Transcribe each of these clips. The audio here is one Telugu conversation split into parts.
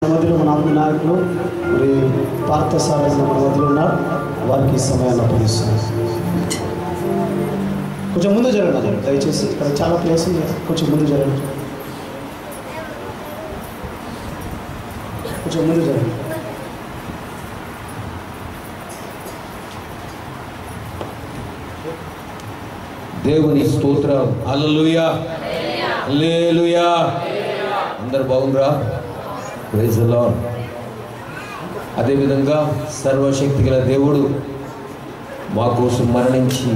మధ్యలో మన ఆత్మ నాయకులు మరి పార్థసారథి మన మధ్యలో ఉన్నారు. వారికి ఈ సమయాన్ని అప్పగిస్తున్నారు. కొంచెం ముందు జరగండి దయచేసి. ఇక్కడ చాలా ప్లేస్ ఉంది, కొంచెం ముందు జరగండి. కొంచెం ముందు జరగండి. దేవుని స్తోత్రం. హల్లెలూయా హల్లెలూయా. అందరు బాగుండ్రా? Praise the lord. అదేవిధంగా సర్వశక్తి గల దేవుడు మా కోసం మరణించి,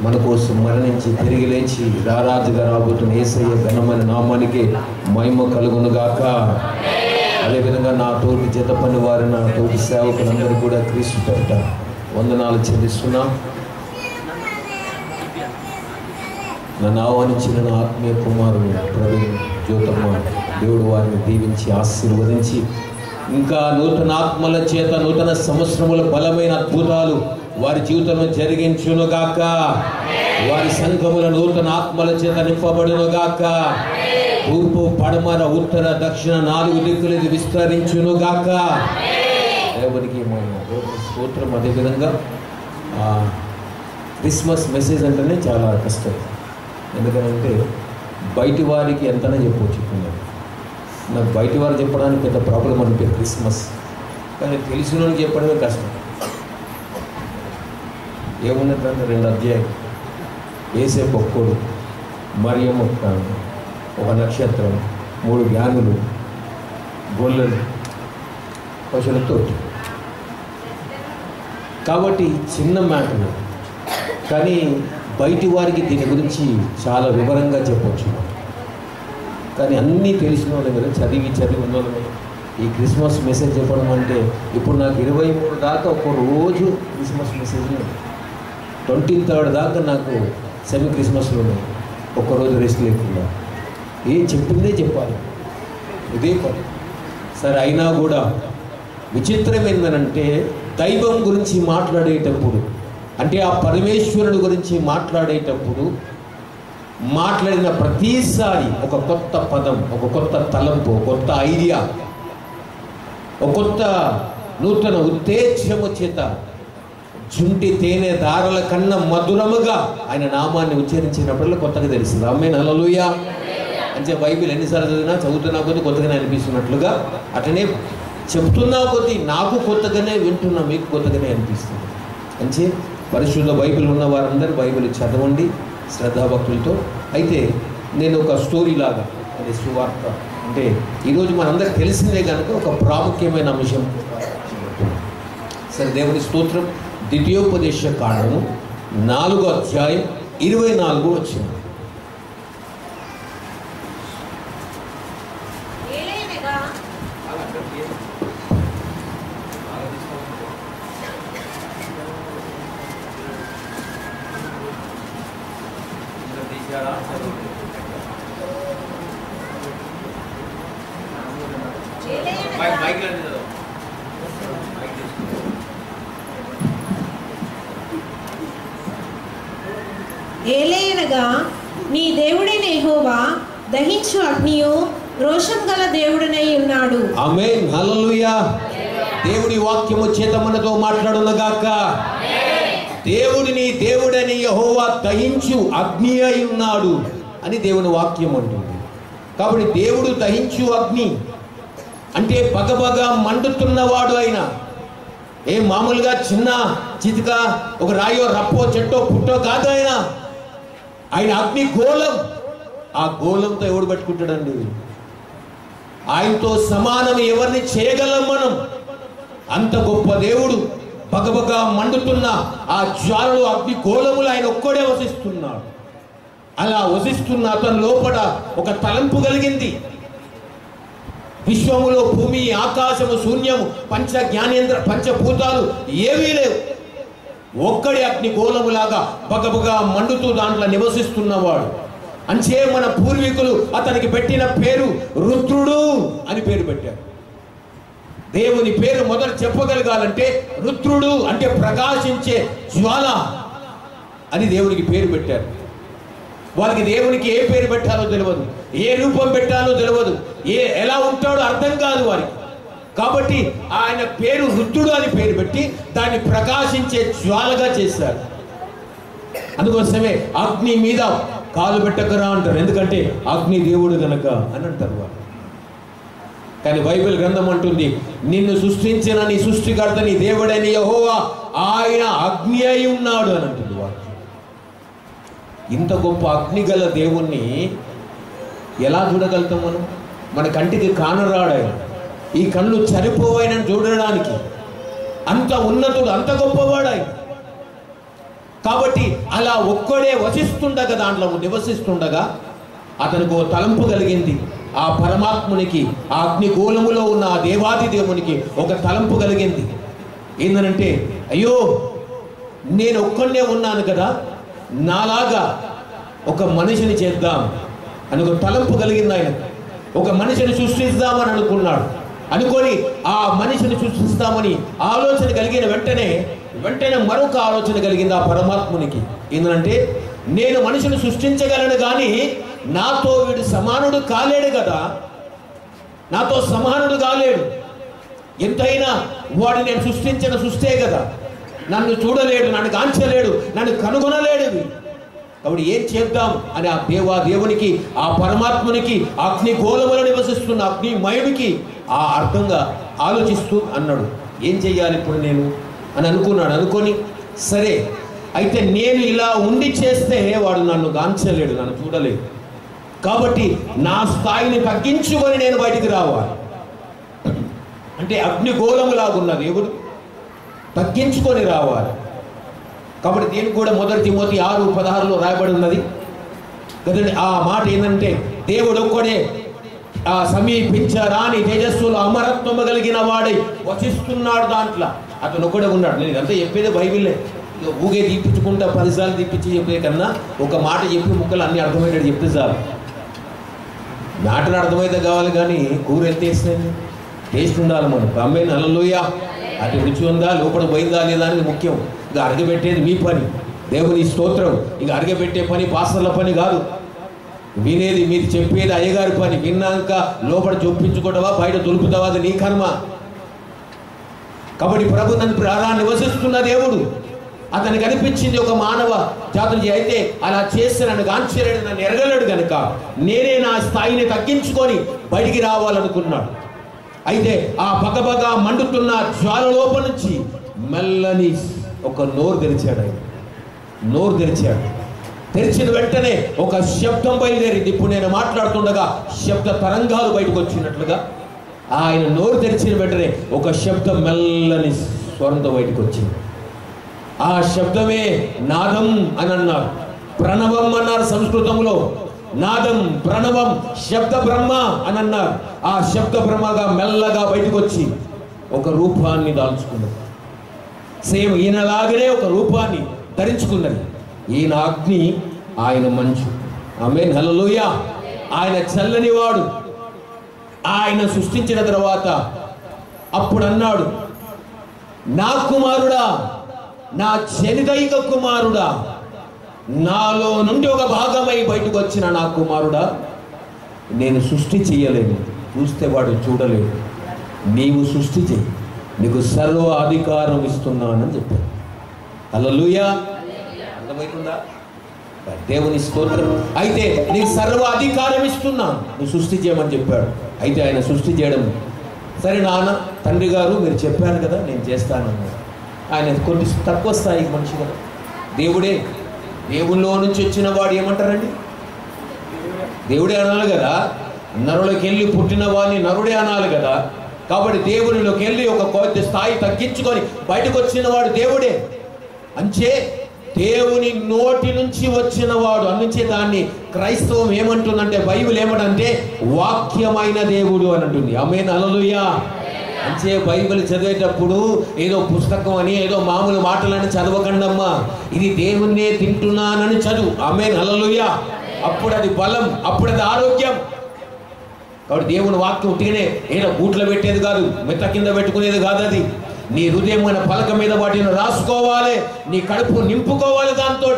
మన కోసం మరణించి తిరిగి లేచి రారాజుగా రాబోతున్న యేసయ్య ఘనమైన నామానికి మహిమ కలుగునుగాక. అదేవిధంగా నా తోటి జత పని వారి, నా తోటి సేవకులందరూ కూడా క్రీస్తు పేరిట వందనాలు చెల్లిస్తున్నా. నన్ను ఆహ్వానించిన నా ఆత్మీయ కుమారుడు ప్రవీణ్ జ్యోతమ్మ, దేవుడు వారిని దీవించి ఆశీర్వదించి ఇంకా నూతన ఆత్మల చేత నూతన సంవత్సరముల బలమైన అద్భుతాలు వారి జీవితంలో జరిగించునుగాక. వారి సంఘముల నూతన ఆత్మల చేత నింపబడునుగాక. తూర్పు, పడమర, ఉత్తర, దక్షిణ 4 దిక్కులు ఇది విస్తరించునుగాక. దేవునికి దేవుని స్తోత్రం. అదేవిధంగా క్రిస్మస్ మెసేజ్ అంటేనే చాలా కష్టం. ఎందుకంటే బయటి వారికి ఎంతనే చెప్పవచ్చు. నాకు బయటి వారు చెప్పడానికి పెద్ద ప్రాబ్లం అనిపించింది క్రిస్మస్, కానీ తెలిసిన వాళ్ళకి చెప్పడమే కష్టం. ఏమున్నట్లంటే 2 అధ్యాయం, యేసేపు ఒక్కోడు, మరియం ఒక నక్షత్రం, 3 జ్ఞానులు, గొల్లలు, పశువులతో. కాబట్టి చిన్న మ్యాటర్, కానీ బయటి వారికి దీని గురించి చాలా వివరంగా చెప్పవచ్చు. కానీ అన్నీ తెలిసిన వాళ్ళ మీద చదివి ఉన్న వాళ్ళని ఈ క్రిస్మస్ మెసేజ్ చెప్పడం అంటే, ఇప్పుడు నాకు 23 దాకా ఒక రోజు క్రిస్మస్ మెసేజ్, 23rd దాకా నాకు సెమీ క్రిస్మస్లు ఉన్నాయి. ఒక్కరోజు రెస్ట్ లేకుండా ఏం చెప్పిందే చెప్పాలి, ఇదే పని. సరే, అయినా కూడా విచిత్రం ఏంటంటే దైవం గురించి మాట్లాడేటప్పుడు, అంటే ఆ పరమేశ్వరుడు గురించి మాట్లాడేటప్పుడు మాట్లాడిన ప్రతిసారి ఒక కొత్త పదం, ఒక కొత్త తలంపు, ఒక కొత్త ఐడియా, ఒక కొత్త నూతన ఉత్తేజము చేత జుంటి తేనె దారల కన్నా మధురముగా ఆయన నామాన్ని ఉచ్చరించినప్పుడు కొత్తగా తెలుస్తుంది. ఆమేన్ హల్లెలూయా. అంటే బైబిల్ ఎన్నిసార్లు చదువుతున్నా కొద్దీ కొత్తగానే అనిపిస్తున్నట్లుగా, అట్లనే చెప్తున్నా కొద్దీ నాకు కొత్తగానే, వింటున్నా మీకు కొత్తగానే అనిపిస్తుంది. అంటే పరిశుద్ధ బైబిల్ ఉన్న వారందరూ బైబిల్ చదవండి శ్రద్ధాభక్తులతో. అయితే నేను ఒక స్టోరీ లాగా, అది సువార్త అంటే ఈరోజు మనందరికి తెలిసిందే కనుక ఒక ప్రాముఖ్యమైన అంశం. సరే, దేవుని స్తోత్రం. ద్వితీయోపదేశ కాండము 4వ అధ్యాయం 24వ వచనం. ఏలయనగా నీ దేవుడైన యెహోవా దహించు అగ్నియు రోషం గల దేవుడనై ఉన్నాడు. ఆమేన్ హల్లెలూయా. దేవుడి వాక్యము చేత మనతో మాట్లాడునగాక. దేవుడిని దేవుడని యెహోవా దహించు అగ్ని అయి ఉన్నాడు అని దేవుని వాక్యం అంటుంది. కాబట్టి దేవుడు దహించు అగ్ని అంటే బగబగా మండుతున్నవాడు. ఆయన ఏం మామూలుగా చిన్న చితిక, ఒక రాయో, రప్పో, చెట్టో, పుట్టో కాదు. ఆయన అగ్ని గోళం. ఆ గోళంతో ఎవడు పట్టుకుంటాడండి? ఆయనతో సమానం ఎవరిని చేయగలం మనం? అంత గొప్ప దేవుడు. బగబగా మండుతున్న ఆ జ్వాలలు, అగ్ని గోళములు ఆయన ఒక్కడే వసిస్తున్నాడు. అలా వసిస్తున్న అతని లోపల ఒక తలంపు కలిగింది. విశ్వములో భూమి, ఆకాశము, శూన్యము, పంచ జ్ఞానేంద్ర, పంచభూతాలు ఏవీ లేవు. ఒక్కడి అగ్ని గోళములాగా బగబగా మండుతూ దాంట్లో నివసిస్తున్నవాడు. అంచే మన పూర్వీకులు అతనికి పెట్టిన పేరు రుద్రుడు అని పేరు పెట్టారు. దేవుని పేరు మొదట చెప్పగలగాలంటే రుద్రుడు అంటే ప్రకాశించే జ్వాల అని దేవునికి పేరు పెట్టారు. వారికి దేవునికి ఏ పేరు పెట్టాలో తెలియదు, ఏ రూపం పెట్టాలో తెలియదు, ఎలా ఉంటాడో అర్థం కాదు వారికి. కాబట్టి ఆయన పేరు రుద్రుడు అని పేరు పెట్టి దాన్ని ప్రకాశించే జ్వాలగా చేశారు. అందుకోసమే అగ్ని మీద కాలు పెట్టకరా అంటారు, ఎందుకంటే అగ్ని దేవుడు గనక అని అంటారు వాళ్ళు. కానీ బైబిల్ గ్రంథం అంటుంది, నిన్ను సృష్టించిన నీ సృష్టికర్త నీ దేవుడైన యెహోవా ఆయన అగ్ని అయి ఉన్నాడు అని అంటుంది వాక్యం. ఇంత గొప్ప అగ్ని గల దేవుణ్ణి ఎలా చూడగలుగుతాం మనం? మన కంటికి కానరాడాయన, ఈ కళ్ళు చనిపోవాయన చూడడానికి అంత ఉన్నతుడు, అంత గొప్పవాడాయి. కాబట్టి అలా ఒక్కడే వసిస్తుండగా, దాంట్లో నివసిస్తుండగా అతనికి ఒక తలంపు కలిగింది. ఆ పరమాత్మునికి, ఆ అగ్నిగోళములో ఉన్న ఆ దేవాది దేవునికి ఒక తలంపు కలిగింది. ఏంటంటే, అయ్యో నేను ఒక్కడే ఉన్నాను కదా, నాలాగా ఒక మనిషిని చేద్దాం అని ఒక తలంపు కలిగింది ఆయన. ఒక మనిషిని సృష్టిస్తామని అనుకున్నాడు. అనుకొని ఆ మనిషిని సృష్టిస్తామని ఆలోచన కలిగిన వెంటనే మరొక ఆలోచన కలిగింది ఆ పరమాత్మునికి. ఏంటంటే, నేను మనిషిని సృష్టించగలను కానీ నాతో వీడు సమానుడు కాలేడు కదా, నాతో సమానుడు కాలేడు. ఎంతైనా వాడు నేను సృష్టించిన సృష్టే కదా, నన్ను చూడలేడు, నన్ను కాంచలేడు, నన్ను కనుగొనలేడు. కాబట్టి ఏం చేద్దాం అని ఆ దేవునికి, ఆ పరమాత్మునికి, అగ్నిగోళములో నివసిస్తున్న అగ్నిమయుడికి ఆ అర్థంగా ఆలోచిస్తూ అన్నాడు, ఏం చెయ్యాలి ఇప్పుడు నేను అని అనుకున్నాడు. అనుకొని సరే అయితే నేను ఇలా ఉండి చేస్తే వాడు నన్ను గాంచలేడు, నన్ను చూడలేడు. కాబట్టి నా స్థాయిని తగ్గించుకొని నేను బయటికి రావాలి. అంటే అగ్నిగోళములాగున్న దేవుడు తగ్గించుకొని రావాలి. కాబట్టి దీనికి కూడా మొదటి తిమోతి 6:16 రాయబడి ఉన్నది కదండి. ఆ మాట ఏంటంటే, దేవుడు ఒక్కడే సమీపించరాని తేజస్సులో అమరత్వము కలిగిన వాడై వసిస్తున్నాడు. దాంట్లో అతను ఒక్కడే ఉన్నాడు. నేను ఇదంతా చెప్పేది బైబిల్లే. ఊగే తీపించుకుంటా 10 సార్లు తీపించి చెప్పే కన్నా ఒక మాట చెప్పి ముక్కలు అన్నీ అర్థమయ్యేటట్టు చెప్తే చాలు. మాటలు అర్థమైతే కావాలి కానీ కూర ఎంత వేసినది టేస్ట్ ఉండాలి మనకు. అమ్మాయి హల్లెలూయా. అటు రుచి ఉందా, లోపల పోయిందా లేదా అనేది ముఖ్యం. ఇక అరగబెట్టేది మీ పని, దేవుని స్తోత్రం. ఇక అరగబెట్టే పని పాస్టర్ల పని కాదు, వినేది మీరు చెప్పేది అయ్యగారి పని. విన్నాక లోపల చొప్పించుకుంటావా, బయట దులుపుతావా, అది నీ కర్మ. కాబట్టి ప్రభు నన్ను నివసిస్తున్న దేవుడు, అతనికి అనిపించింది ఒక మానవ జాతులు అయితే అలా చేస్తే నన్ను గాంచలేడు, నన్ను ఎరగలేడు కనుక నేనే నా స్థాయిని తగ్గించుకొని బయటికి రావాలనుకున్నాడు. అయితే ఆ బగబగా మండుతున్న జ్వాల లోపల నుంచి మెల్లని ఒక నోరు తెరిచాడు. ఆయన నోరు తెరిచాడు. తెరిచిన వెంటనే ఒక శబ్దం బయలుదేరింది. ఇప్పుడు నేను మాట్లాడుతుండగా శబ్ద తరంగాలు బయటకు వచ్చినట్లుగా ఆయన నోరు తెరిచిన వెంటనే ఒక శబ్దం మెల్లని స్వరంతో బయటకు వచ్చింది. ఆ శబ్దమే నాదం అని అన్నారు, ప్రణవం అన్నారు సంస్కృతంలో. నాదం, ప్రణవం, శబ్ద బ్రహ్మ అని అన్నారు. ఆ శబ్ద బ్రహ్మగా మెల్లగా బయటకు వచ్చి ఒక రూపాన్ని దాల్చుకున్నది. సేమ్ ఈయనలాగనే ఒక రూపాన్ని ధరించుకున్నది. ఈయన అగ్ని, ఆయన మంచు. ఆమేన్ హల్లెలూయా. ఆయన చల్లని వాడు. ఆయన సృష్టించిన తర్వాత అప్పుడు అన్నాడు, నా కుమారుడా, నా జనిదైక కుమారుడా, నాలో నుండి ఒక భాగమై బయటకు వచ్చిన నా కుమారుడా, నేను సృష్టి చేయలేను, చూస్తే వాడు చూడలేడు, నీవు సృష్టి చేయి, నీకు సర్వ అధికారం ఇస్తున్నానని చెప్పాడు. హల్లెలూయా. అర్థమవుతుందా? దేవుని స్తోత్రం. అయితే నీకు సర్వ అధికారం ఇస్తున్నాను, నువ్వు సృష్టి చేయమని చెప్పాడు. అయితే ఆయన సృష్టి చేయడం, సరే నాన్న, తండ్రి గారు మీరు చెప్పారు కదా నేను చేస్తానన్నాడు. ఆయన కొన్ని తక్కువ స్థాయికి మనిషి కదా, దేవుడే, దేవుల్లో నుంచి వచ్చిన వాడు ఏమంటారండి, దేవుడే అనాలి కదా. నరులోకి వెళ్ళి పుట్టిన వాడిని నరుడే అనాలి కదా. కాబట్టి దేవునిలోకి వెళ్ళి ఒక కొద్ది స్థాయి తగ్గించుకొని బయటకు వచ్చిన వాడు దేవుడే. అంచే దేవుని నోటి నుంచి వచ్చిన వాడు. అందుచే దాన్ని క్రైస్తవం ఏమంటుందంటే, బైబిల్ ఏమంటే వాక్యమైన దేవుడు అని అంటుంది. ఆమేన్ హల్లెలూయా. అంచే బైబిల్ చదివేటప్పుడు ఏదో పుస్తకం అని, ఏదో మామూలు మాటలని చదవకండమ్మా. ఇది దేవుణ్ణే తింటున్నానని చదువు. ఆమేన్ హల్లెలూయా. అప్పుడు అది బలం, అప్పుడు అది ఆరోగ్యం. కాబట్టి దేవుని వాక్యం ఉట్టిగానే ఏదో గూట్లో పెట్టేది కాదు, మెత్త కింద పెట్టుకునేది కాదు. అది నీ హృదయం అనే పలక మీద వాటిని రాసుకోవాలి, నీ కడుపు నింపుకోవాలి దాంతో.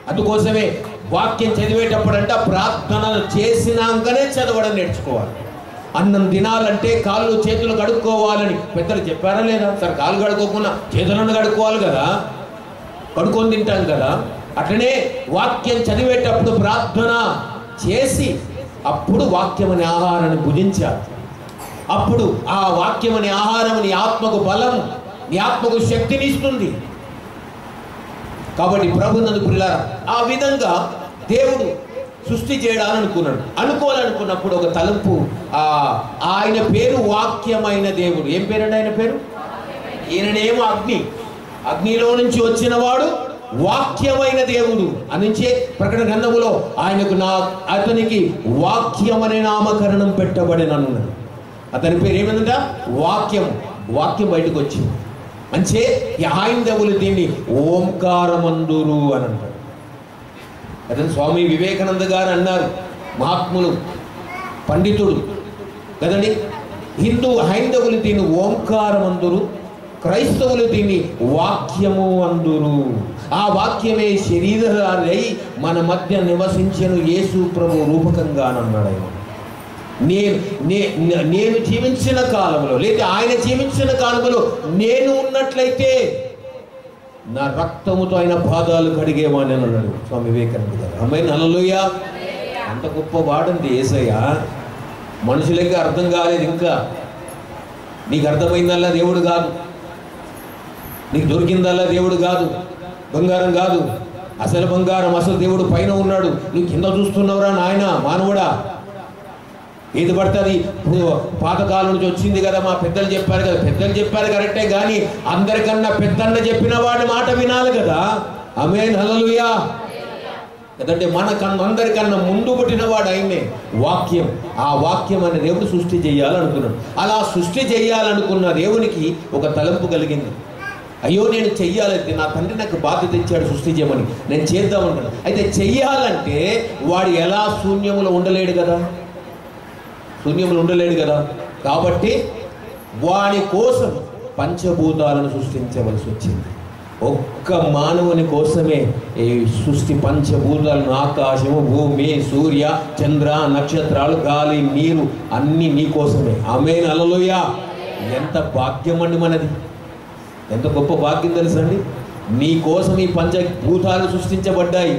అందుకోసమే వాక్యం చదివేటప్పుడంట ప్రార్థన చేసినాకనే చదవడం నేర్చుకోవాలి. అన్నం తినాలంటే కాళ్ళు చేతులు కడుక్కోవాలని పెద్దలు చెప్పారా లేదా? సరే, కాళ్ళు కడుక్కోకుండా చేతులను కడుక్కోవాలి కదా, కడుక్కొని తింటాం కదా. అట్లనే వాక్యం చదివేటప్పుడు ప్రార్థన చేసి అప్పుడు వాక్యం అనే ఆహారాన్ని భుజించాలి. అప్పుడు ఆ వాక్యం అనే ఆహారం నీ ఆత్మకు బలం, నీ ఆత్మకు శక్తిని ఇస్తుంది. కాబట్టి ప్రభునందు ప్రియులారా, ఆ విధంగా దేవుడు సృష్టి చేయాలనుకున్నాడు. అనుకోవాలనుకున్నప్పుడు ఒక తలంపు, ఆయన పేరు వాక్యమైన దేవుడు. ఏం పేరండి ఆయన పేరు? ఈయననేమో అగ్నిలో నుంచి వచ్చిన వాడు వాక్యమైన దేవుడు అనించే ప్రకటన గ్రంథములో అతనికి వాక్యం అనే నామకరణం పెట్టబడినన్నది. అతని పేరు ఏమైందంట? వాక్యం బయటకు వచ్చింది. అంటే హైందవులు దీన్ని ఓంకారమందురు అని అంటారు. అదే స్వామి వివేకానంద గారు అన్నారు, మహాత్ములు, పండితుడు కదండి. హైందవులు దీన్ని ఓంకారమందురు, క్రైస్తవులు దీన్ని వాక్యము అందురు. ఆ వాక్యమే శరీరధారి మన మధ్య నివసించను యేసు ప్రభు రూపకంగా అన్నాడు. ఆయన నేను జీవించిన కాలంలో, లేదా ఆయన జీవించిన కాలంలో నేను ఉన్నట్లయితే నా రక్తముతో ఆయన పాదాలు కడిగేవాడిని అని అన్నాడు స్వామి వివేకానంద గారు. అమ్మాయి హల్లెలూయా. అంత గొప్ప వాడండి యేసయ్య. మనుషులకి అర్థం కాలేదు. ఇంకా నీకు అర్థమైందల్లా దేవుడు కాదు, నీకు దొరికిందల్లా దేవుడు కాదు, బంగారం కాదు. అసలు బంగారం, అసలు దేవుడు పైన ఉన్నాడు. నువ్వు కింద చూస్తున్నావురా నాయన మానవుడా. ఏది పడుతుంది? పాతకాలం నుంచి వచ్చింది కదా, మా పెద్దలు చెప్పారు కదా. పెద్దలు చెప్పారు కరెక్టే, కానీ అందరికన్నా పెద్దన్న చెప్పిన వాడి మాట వినాలి కదా. ఆమేన్, హల్లెలూయా. కదంటే అందరికన్నా ముందు పుట్టినవాడు ఆయనే వాక్యం. ఆ వాక్యం అనే దేవుడు సృష్టి చేయాలనుకున్నాడు. అలా సృష్టి చేయాలనుకున్న దేవునికి ఒక తలంపు కలిగింది. అయ్యో, నేను చెయ్యాలంటే నా తండ్రి నాకు బాధ్యత ఇచ్చాడు సృష్టి చేయమని, నేను చేద్దామనుకున్నాను. అయితే చెయ్యాలంటే వాడు ఎలా శూన్యములో ఉండలేడు కదా. కాబట్టి వాడి కోసం పంచభూతాలను సృష్టించవలసి వచ్చింది. ఒక్క మానవుని కోసమే ఈ సృష్టి, పంచభూతాలను, ఆకాశము, భూమి, సూర్య, చంద్ర, నక్షత్రాలు, గాలి, నీరు అన్నీ నీ కోసమే. ఆమేన్, హల్లెలూయా. ఎంత భాగ్యం అండి మనది, ఎంత గొప్ప భాగ్యం తెలుసండి. నీ కోసం ఈ పంచభూతాలు సృష్టించబడ్డాయి.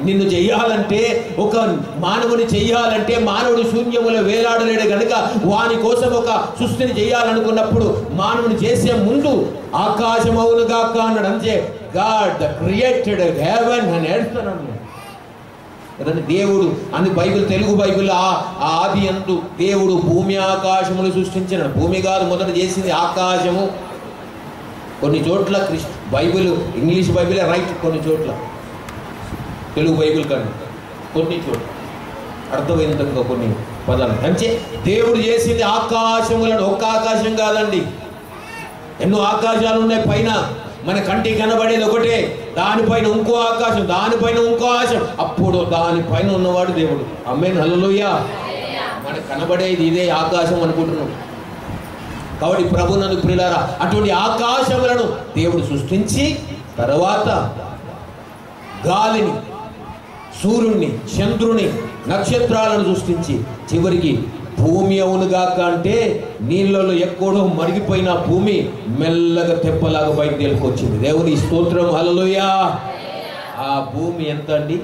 నిన్ను చెయ్యాలంటే, ఒక మానవుని చెయ్యాలంటే మానవుడు శూన్యములో వేలాడలేడు కనుక వాని కోసం ఒక సృష్టిని చేయాలనుకున్నప్పుడు మానవుని చేసే ముందు ఆకాశం అవునుగాక అన్నాడు. అంతే, God created heaven and earth అన్నాడు కదండి. దేవుడు అని బైబిల్, తెలుగు బైబిల్ ఆది యందు దేవుడు భూమి ఆకాశములు సృష్టించినాడు. భూమి కాదు మొదట చేసింది, ఆకాశము. కొన్ని చోట్ల బైబిల్, ఇంగ్లీష్ బైబిలే రైట్, కొన్ని చోట్ల తెలుగు బైబిల్ కన్నా కొన్ని చోట్ల అర్థమైనంతగా కొన్ని పదాలు. అంటే దేవుడు చేసింది ఆకాశములను, ఒక్క ఆకాశం కాదండి, ఎన్నో ఆకాశాలు ఉన్నాయి పైన. మన కంటికి కనబడేది ఒకటే, దానిపైన ఇంకో ఆకాశం, దానిపైన ఇంకో ఆకాశం, అప్పుడు దానిపైన ఉన్నవాడు దేవుడు. ఆమేన్, హల్లెలూయా. మనకు కనబడేది ఇదే ఆకాశం అనుకుంటున్నాం. కాబట్టి ప్రభునందు ప్రియులారా, అటువంటి ఆకాశములను దేవుడు సృష్టించి తర్వాత గాలిని, సూర్యుడిని, చంద్రుని, నక్షత్రాలను సృష్టించి చివరికి భూమి అవునుగాక అంటే నీళ్ళలో ఎక్కడో మరిగిపోయిన భూమి మెల్లగా తెప్పలాగా బయటకు వెళ్ళుకొచ్చింది. దేవుని స్తోత్రం, హల్లెలూయా. ఆ భూమి ఎంత అండి?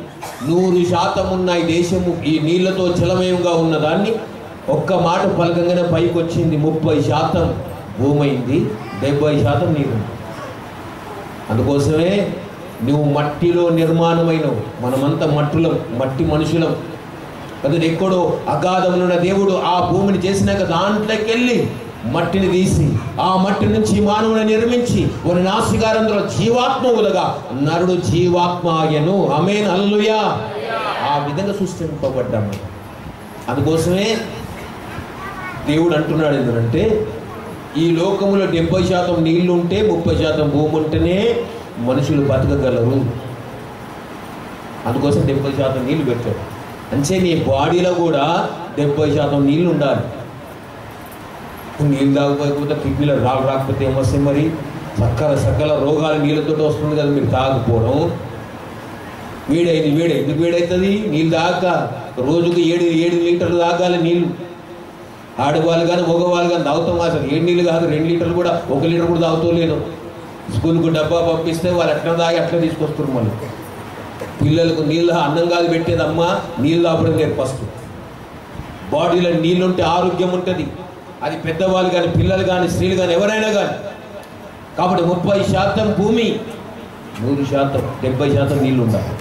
100% ఉన్న ఈ దేశము ఈ నీళ్లతో జలమయంగా ఉన్నదాన్ని ఒక్క మాట పలకంగానే పైకి వచ్చింది. 30% భూమి అయింది, 70% నీరు. అందుకోసమే నువ్వు మట్టిలో నిర్మాణమైనవు. మనమంతా మట్టి మనుషులం. అది ఎక్కడో అగాధములున్న దేవుడు ఆ భూమిని చేసినాక దాంట్లోకి వెళ్ళి మట్టిని తీసి ఆ మట్టి నుంచి మానవుని నిర్మించి వారి నాసికారంలో జీవాత్మ ఉలగా నరుడు జీవాత్మ ఆయను. ఆమేన్, హల్లెలూయా. ఆ విధంగా సృష్టింపబడ్డాము. అందుకోసమే దేవుడు అంటున్నాడు ఏంటంటే, ఈ లోకములో 70% నీళ్లు ఉంటే 30% భూమి ఉంటేనే మనుషులు బతకగలరు. అందుకోసం 70% నీళ్లు పెట్టాడు. అంటే నీ బాడీలో కూడా 70% నీళ్ళు ఉండాలి. నీళ్ళు తాగకపోతే కిడ్నీలో రాకపోతే ఏమొస్తాయి? మరి సకల రోగాలు నీళ్ళతో వస్తుంది కదా. మీరు తాగకపోవడం ఎందుకు వేడవుతుంది? నీళ్ళు తాగక రోజుకు 7 లీటర్లు తాగాలి నీళ్ళు. ఆడవాళ్ళు కానీ మగవాళ్ళు కానీ తాగుతాం అసలు 7 నీళ్ళు కాదు 2 లీటర్లు కూడా 1 లీటర్ కూడా తాగుతూ లేదు. స్కూల్కు డబ్బా పంపిస్తే వాళ్ళు ఎట్లా తాగి అట్లా తీసుకొస్తారు. మళ్ళీ పిల్లలకు నీళ్ళు అన్నం కాదు పెట్టేది అమ్మ, నీళ్ళు తాపడం లేదు. ఫస్ట్ బాడీలో నీళ్ళు ఉంటే ఆరోగ్యం ఉంటుంది. అది పెద్దవాళ్ళు కానీ పిల్లలు కానీ స్త్రీలు కానీ ఎవరైనా కానీ. కాబట్టి 30% భూమి, 100% 70% నీళ్ళు ఉండాలి.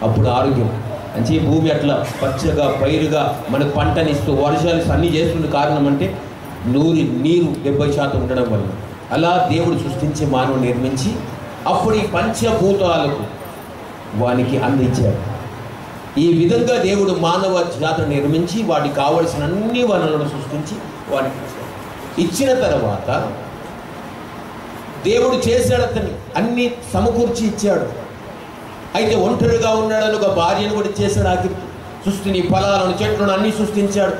అప్పుడు ఆరోగ్యం మంచి భూమి అట్లా పచ్చగా పైరుగా మనకు పంటనిస్తూ వర్షాలు అన్నీ చేస్తున్న కారణం అంటే నీరు 70% ఉండడం వల్ల. అలా దేవుడు సృష్టించి మానవుడు నిర్మించి అప్పుడు ఈ పంచభూతాలకు వానికి అందించాడు. ఈ విధంగా దేవుడు మానవ జాతిని నిర్మించి వాటికి కావలసిన అన్ని వనరులను సృష్టించి వాటికి ఇచ్చిన తర్వాత దేవుడు చేశాడు, అతన్ని అన్ని సమకూర్చి ఇచ్చాడు. అయితే ఒంటరిగా ఉన్నాడని ఒక భార్యను కూడా చేశాడు. ఆ సృష్టిని ఫలాలను చెట్లను అన్ని సృష్టించాడు,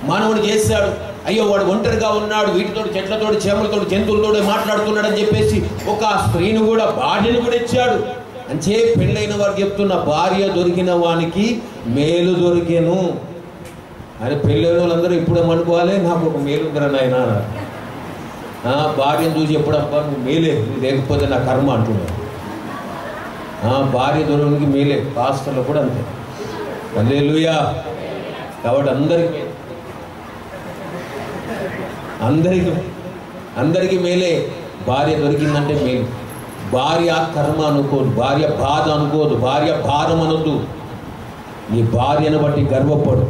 మానవుడు చేశాడు. అయ్యో వాడు ఒంటరిగా ఉన్నాడు, వీటితో చెట్లతో చేమలతో జంతువులతో మాట్లాడుతున్నాడని చెప్పేసి ఒక స్త్రీని కూడా భార్యను కూడా ఇచ్చాడు. అంటే పెళ్ళైన వారు చెప్తున్న భార్య దొరికిన వానికి మేలు దొరికేను అని. పెళ్ళైన వాళ్ళందరూ ఇప్పుడు ఏమనుకోవాలి, నాకు ఒక మేలు ఉందిరా నాయన. భార్యను చూసి ఎప్పుడబ్బా నువ్వు మేలే, నువ్వు లేకపోతే నా కర్మ అంటున్నాడు. భార్య దొరికి మేలే, పాస్టర్లో కూడా అంతే. హల్లెలూయా. కాబట్టి అందరికీ మేలే. భార్య దొరికిందంటే మేలు. భార్య కర్మ అనుకోదు, భార్య బాధ అనుకోదు, భార్య భారం అనొద్దు. నీ భార్యను బట్టి గర్వపడు.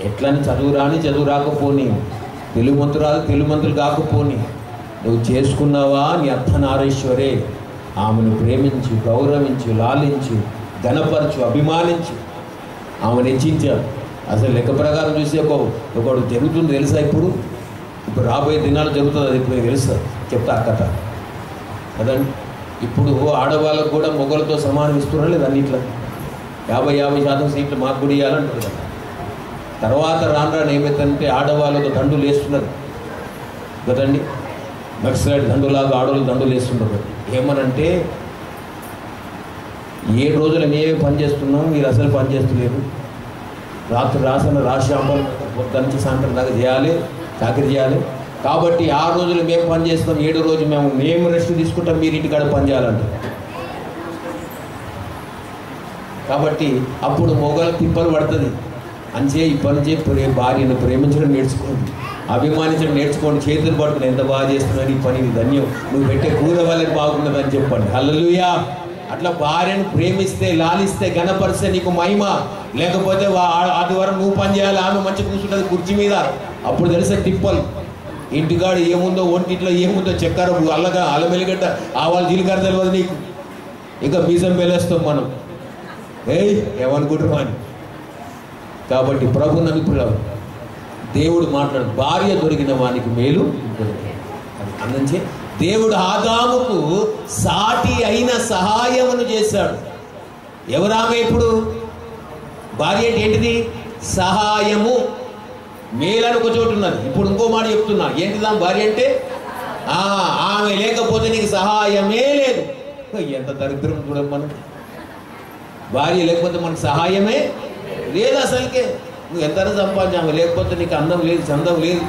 ఎట్లని చదువు రాకపోని, తెలుగుమంతులు కాకపోని, నువ్వు చేసుకున్నావా నీ అర్ధనారీశ్వరే. ఆమెను ప్రేమించు, గౌరవించు, లాలించు, ఘనపరచు, అభిమానించు, ఆమెను హెచ్చించాడు. అసలు లెక్క ప్రకారం చూసి ఒకడు జరుగుతుంది తెలుసా? ఇప్పుడు రాబోయే దినాలు జరుగుతుంది. అది ఇప్పుడు తెలుసా? చెప్తా కథ కదండి. ఇప్పుడు ఆడవాళ్ళకు కూడా మొగలతో సమానం ఇస్తున్నారు లేదు అన్నిట్లో. 50% సీట్లు మాకు కూడా ఇవ్వాలంటారు కదా. తర్వాత రాను ఏమైతుందంటే ఆడవాళ్ళకు దండులు వేస్తున్నారు కదండి. నక్సలైట్ దండులాగా ఆడవాళ్ళు దండులు వేస్తున్నారు. ఏమనంటే 7 రోజులు మేమే పని చేస్తున్నాం, మీరు అసలు పని చేస్తలేరు. రాసి అమ్మలు పొద్దున్నుంచి సాయంత్రం దాకా చేయాలి, చాకరీ చేయాలి. కాబట్టి 6 రోజులు మేము పని చేస్తాం, 7వ రోజు మేము రెస్ట్ తీసుకుంటాం, మీరు ఇంటికాడ పని చేయాలంట. కాబట్టి అప్పుడు మొగలు తిప్పలు పడుతుంది. అంచే ఈ పని చేసి భార్యను ప్రేమించడం నేర్చుకోండి, అభిమానించడం నేర్చుకోండి. చేతులు పట్టుకుని ఎంత బాగా చేస్తున్నాడు ఈ పని, ధన్యం, నువ్వు పెట్టే కూర వాళ్ళకి బాగున్నదని చెప్పండి. హల్లెలూయా. అట్లా భార్యను ప్రేమిస్తే, లాలిస్తే, ఘనపరిస్తే నీకు మహిమ. లేకపోతే ఆదివారం నువ్వు పని చేయాలి, ఆమె మంచిగా కూర్చుంటుంది కుర్చీ మీద. అప్పుడు తెలిసే తిప్పలు. ఇంటికాడ ఏముందో, ఒంటిట్లో ఏముందో, చక్కెర, అల్లం వెల్లిగడ్డ, ఆవాలు, జీలకర్ర తెలియదు నీకు. ఇంకా బీజం పెళ్ళేస్తాం మనం. ఏమనుకుంటున్నాం అని. కాబట్టి ప్రభు నమ్మిపుడు దేవుడు మాట్లాడు, భార్య దొరికిన వానికి మేలు అందుకే దేవుడు ఆదాముకు సాటి అయిన సహాయమును చేశాడు. ఎవరామె? ఇప్పుడు భార్య అంటే ఏంటిది? సహాయము. మేలని ఒక చోటు ఉన్నది. ఇప్పుడు ఇంకో మాట చెప్తున్నా, ఏంటిదా భార్య అంటే? ఆమె లేకపోతే నీకు సహాయమే లేదు. ఎంత దరిద్రం చూడండి మనం. భార్య లేకపోతే మనకు సహాయమే లేదు అసలుకే. నువ్వు ఎంతైనా సంపాదించు, ఆమె లేకపోతే నీకు అందం లేదు, చందం లేదు.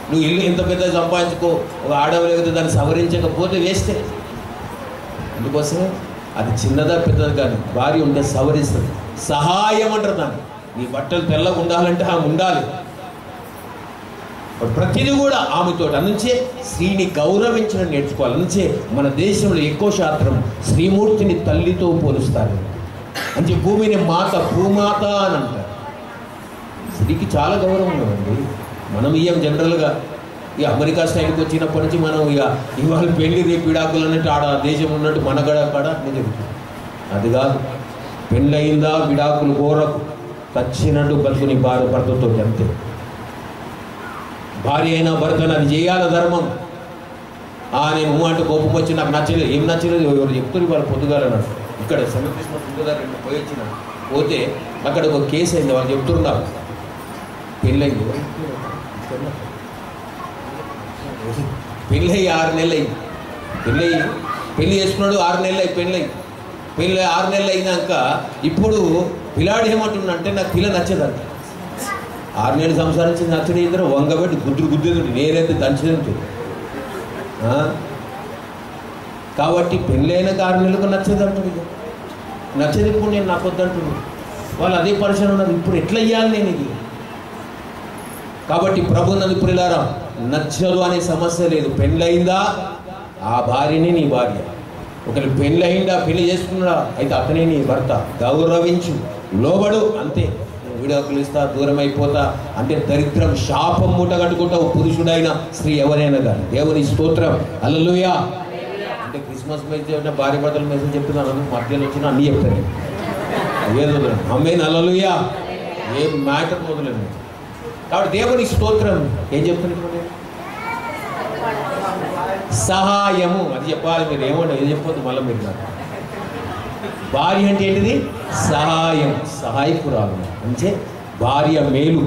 నువ్వు ఇల్లు ఎంత పెద్ద సంపాదించుకో, ఒక ఆడవ లేకపోతే దాన్ని సవరించకపోతే వేస్తే. అందుకోసమే అది చిన్నదా పెద్దది కానీ భార్య ఉంటే సవరిస్తుంది. సహాయం అంటారు దాన్ని. నీ బట్టలు తెల్లగా ఉండాలంటే ఆమె ఉండాలి. ప్రతిదీ కూడా ఆమెతో. అందుచే స్త్రీని గౌరవించడం నేర్చుకోవాలి. అందుచే మన దేశంలో ఎక్కువ శాతం శ్రీమూర్తిని తల్లితో పోలుస్తారు. అంటే భూమిని భూమాత అని అంటారు. స్త్రీకి చాలా గౌరవం ఉందండి. మనం జనరల్గా ఈ అమెరికా స్టైల్కి వచ్చినప్పటి నుంచి మనం ఇవాళ పెళ్లి రేపు విడాకులు అన్నట్టు ఆడ దేశం ఉన్నట్టు మనగడ కాడ అన్నీ జరుగుతుంది. అది కాదు. పెళ్ళయిందా విడాకులు కోరకు చచ్చినట్టు బతుకుని భర్తతో అంతే. భార్య అయినా భర్తను అది చేయాలి ధర్మం. నేను అంటే కోపం వచ్చి నాకు నచ్చలేదు, ఏం నచ్చలేదు ఎవరు చెప్తారు వాళ్ళు పొద్దుగాలన్నాడు. ఇక్కడ సమకృష్ణ సుందర పోతే అక్కడ ఒక కేసు అయింది. వాళ్ళు చెప్తున్నారు పెళ్ళయింది, పెళ్ళి 6 నెలలు అయింది. పెళ్ళి చేసుకున్నాడు 6 నెలలు అయి పెళ్ళి 6 నెలలు అయినాక ఇప్పుడు పిల్లాడు ఏమంటున్నా అంటే నాకు పిల్ల నచ్చదంట. 6 నెలలు సంసారించి నచ్చని ఇద్దరు వంగబెట్టి గుద్దురు నేనైతే దంచినట్టు. కాబట్టి పెళ్ళైన 6 నెలలకు నచ్చదు అంటాడు. ఇక నచ్చదు ఇప్పుడు నేను నాకు వద్దంటున్నాను. వాళ్ళు అదే పరిశ్రమ ఉన్నారు. ఇప్పుడు ఎట్లా ఇవ్వాలి నేను ఇది? కాబట్టి ప్రభు నన్ను ప్రియులారా నచ్చదు అనే సమస్య లేదు. పెళ్ళయిందా ఆ భార్యనే నీ భార్య. ఒకరు పెళ్ళయిందా పెళ్లి చేసుకున్నాడా అయితే అతనే నీ భర్త. గౌరవించు, లోబడు, అంతే. విడాకులు ఇస్తా, దూరం అయిపోతా అంటే దరిద్రం శాపం మూట కట్టుకుంటావు పురుషుడైనా స్త్రీ ఎవరైనా కానీ. దేవుని స్తోత్రం, హల్లెలూయా. అంటే క్రిస్మస్ మెసేజ్ భార్య భర్తల మెసేజ్ చెప్తున్నాను, మధ్యలో వచ్చినా అన్నీ చెప్తాను. ఏదో ఆమేన్, హల్లెలూయా. ఏం మ్యాటర్ మొదలండి. కాబట్టి దేవుని స్తోత్రం ఏం చెప్తున్నారు? సహాయము, అది చెప్పాలి. మీరు ఏమన్నా ఏది చెప్పొద్దు మళ్ళీ మీరు. భార్య అంటే ఏంటిది? సహాయం, సహాయకురాలు. అంటే భార్య మేలు,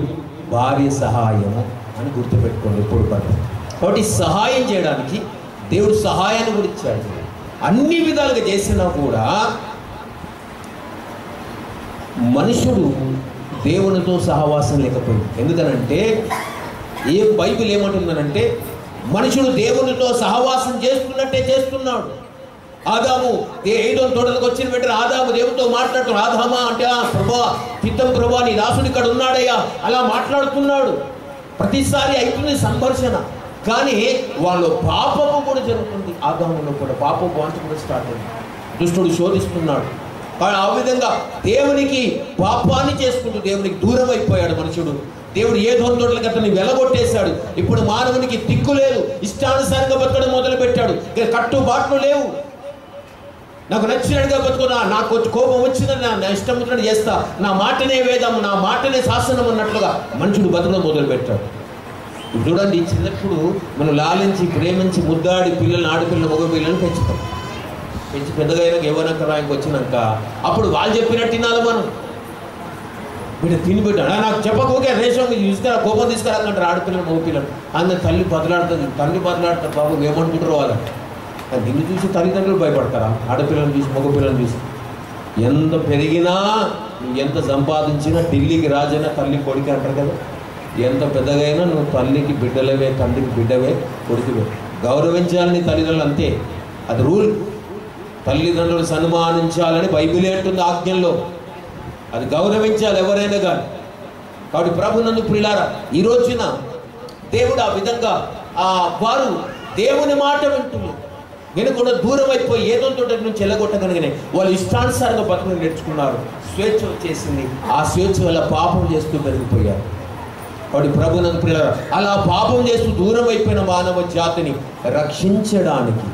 భార్య సహాయము అని గుర్తుపెట్టుకోండి ఎప్పుడు పడుతుంది. కాబట్టి సహాయం చేయడానికి దేవుడు సహాయాన్ని కూడా ఇచ్చాడు. అన్ని విధాలుగా చేసినా కూడా మనుషుడు దేవునితో సహవాసం లేకపోయింది. ఎందుకనంటే బైబిల్ ఏమంటుందనంటే మనుషుడు దేవునితో సహవాసం చేస్తున్నట్టే చేస్తున్నాడు. ఆదాము ఏదోని తోటలకు వచ్చిన వెంటనే ఆదాము దేవునితో మాట్లాడుతున్నాడు. ఆదామా అంటే ప్రభా చిత్తం ప్రభా నీ దాసుడు ఇక్కడ ఉన్నాడయ్యా అలా మాట్లాడుతున్నాడు. ప్రతిసారి అవుతుంది సంఘర్షణ. కానీ వాళ్ళు పాపము కూడా జరుగుతుంది. ఆదాములో కూడా పాపం వాంఛ కూడా స్టార్ట్ అయింది. దుష్టుడు శోధిస్తున్నాడు. కానీ ఆ విధంగా దేవునికి పాపాన్ని చేసుకుంటూ దేవునికి దూరం అయిపోయాడు మనుషుడు. దేవుడు ఏ తోటలకు అతన్ని వెలగొట్టేశాడు. ఇప్పుడు మానవునికి దిక్కు లేదు. ఇష్టానుసారంగా బతకడం మొదలు పెట్టాడు. కట్టుబాట్లు లేవు. నాకు నచ్చినట్టుగా బతుకున్నా, నాకు కోపం వచ్చిందని నా ఇష్టం వచ్చినట్టు చేస్తా, నా మాటనే వేదం, నా మాటనే శాసనం అన్నట్లుగా మనుషుడు బతకడం మొదలు పెట్టాడు. చూడండి, చిన్నప్పుడు మనం లాలించి ప్రేమించి ముద్దాడి పిల్లల్ని, ఆడపిల్లలు మగ పిల్లల్ని పెంచుతాం. పెంచి పెద్దగా అయినాక యవ్వనకరానికి వచ్చినాక అప్పుడు వాళ్ళు చెప్పినట్టు తినాలి మనం. బిడ్డ తిని పెట్టాడు, నాకు చెప్పకపోతే రేషం తీసుకురా, కోపం తీసుకురాకంటారు ఆడపిల్లలు మగ పిల్లలు. అందరు తల్లి బదలాడుతుంది, తల్లి బదలాడతారు. బాబు ఏమనుకుంటారు వాళ్ళని. నిన్ను చూసి తల్లిదండ్రులు భయపడతారా? ఆడపిల్లలను చూసి మగపిల్లలను చూసి. ఎంత పెరిగినా నువ్వు ఎంత సంపాదించినా ఢిల్లీకి రాజైనా తల్లి కొడుకు అంటారు కదా. ఎంత పెద్దగా అయినా నువ్వు తల్లికి బిడ్డలవే, తండ్రికి బిడ్డవే, కొడుకువే. గౌరవించాలని తల్లిదండ్రులు, అంతే. అది రూల్. తల్లిదండ్రులు సన్మానించాలని బైబిలే అంటుంది ఆజ్ఞల్లో. అది గౌరవించాలి ఎవరైనా కానీ. కాబట్టి ప్రభునందు ప్రియులారా, ఈ రోజున దేవుడు ఆ విధంగా వారు దేవుని మాట వింటున్నారు. వినకుండా దూరం అయిపోయి ఏదో తోట నుంచి వెళ్ళగొట్టగలిగినాయి. వాళ్ళు ఇష్టానుసారంగా బతుకుని నేర్చుకున్నారు. స్వేచ్ఛ వచ్చేసింది. ఆ స్వేచ్ఛ వల్ల పాపం చేస్తూ పెరిగిపోయారు. కాబట్టి ప్రభునందు ప్రియులారా, అలా పాపం చేస్తూ దూరం అయిపోయిన మానవ జాతిని రక్షించడానికి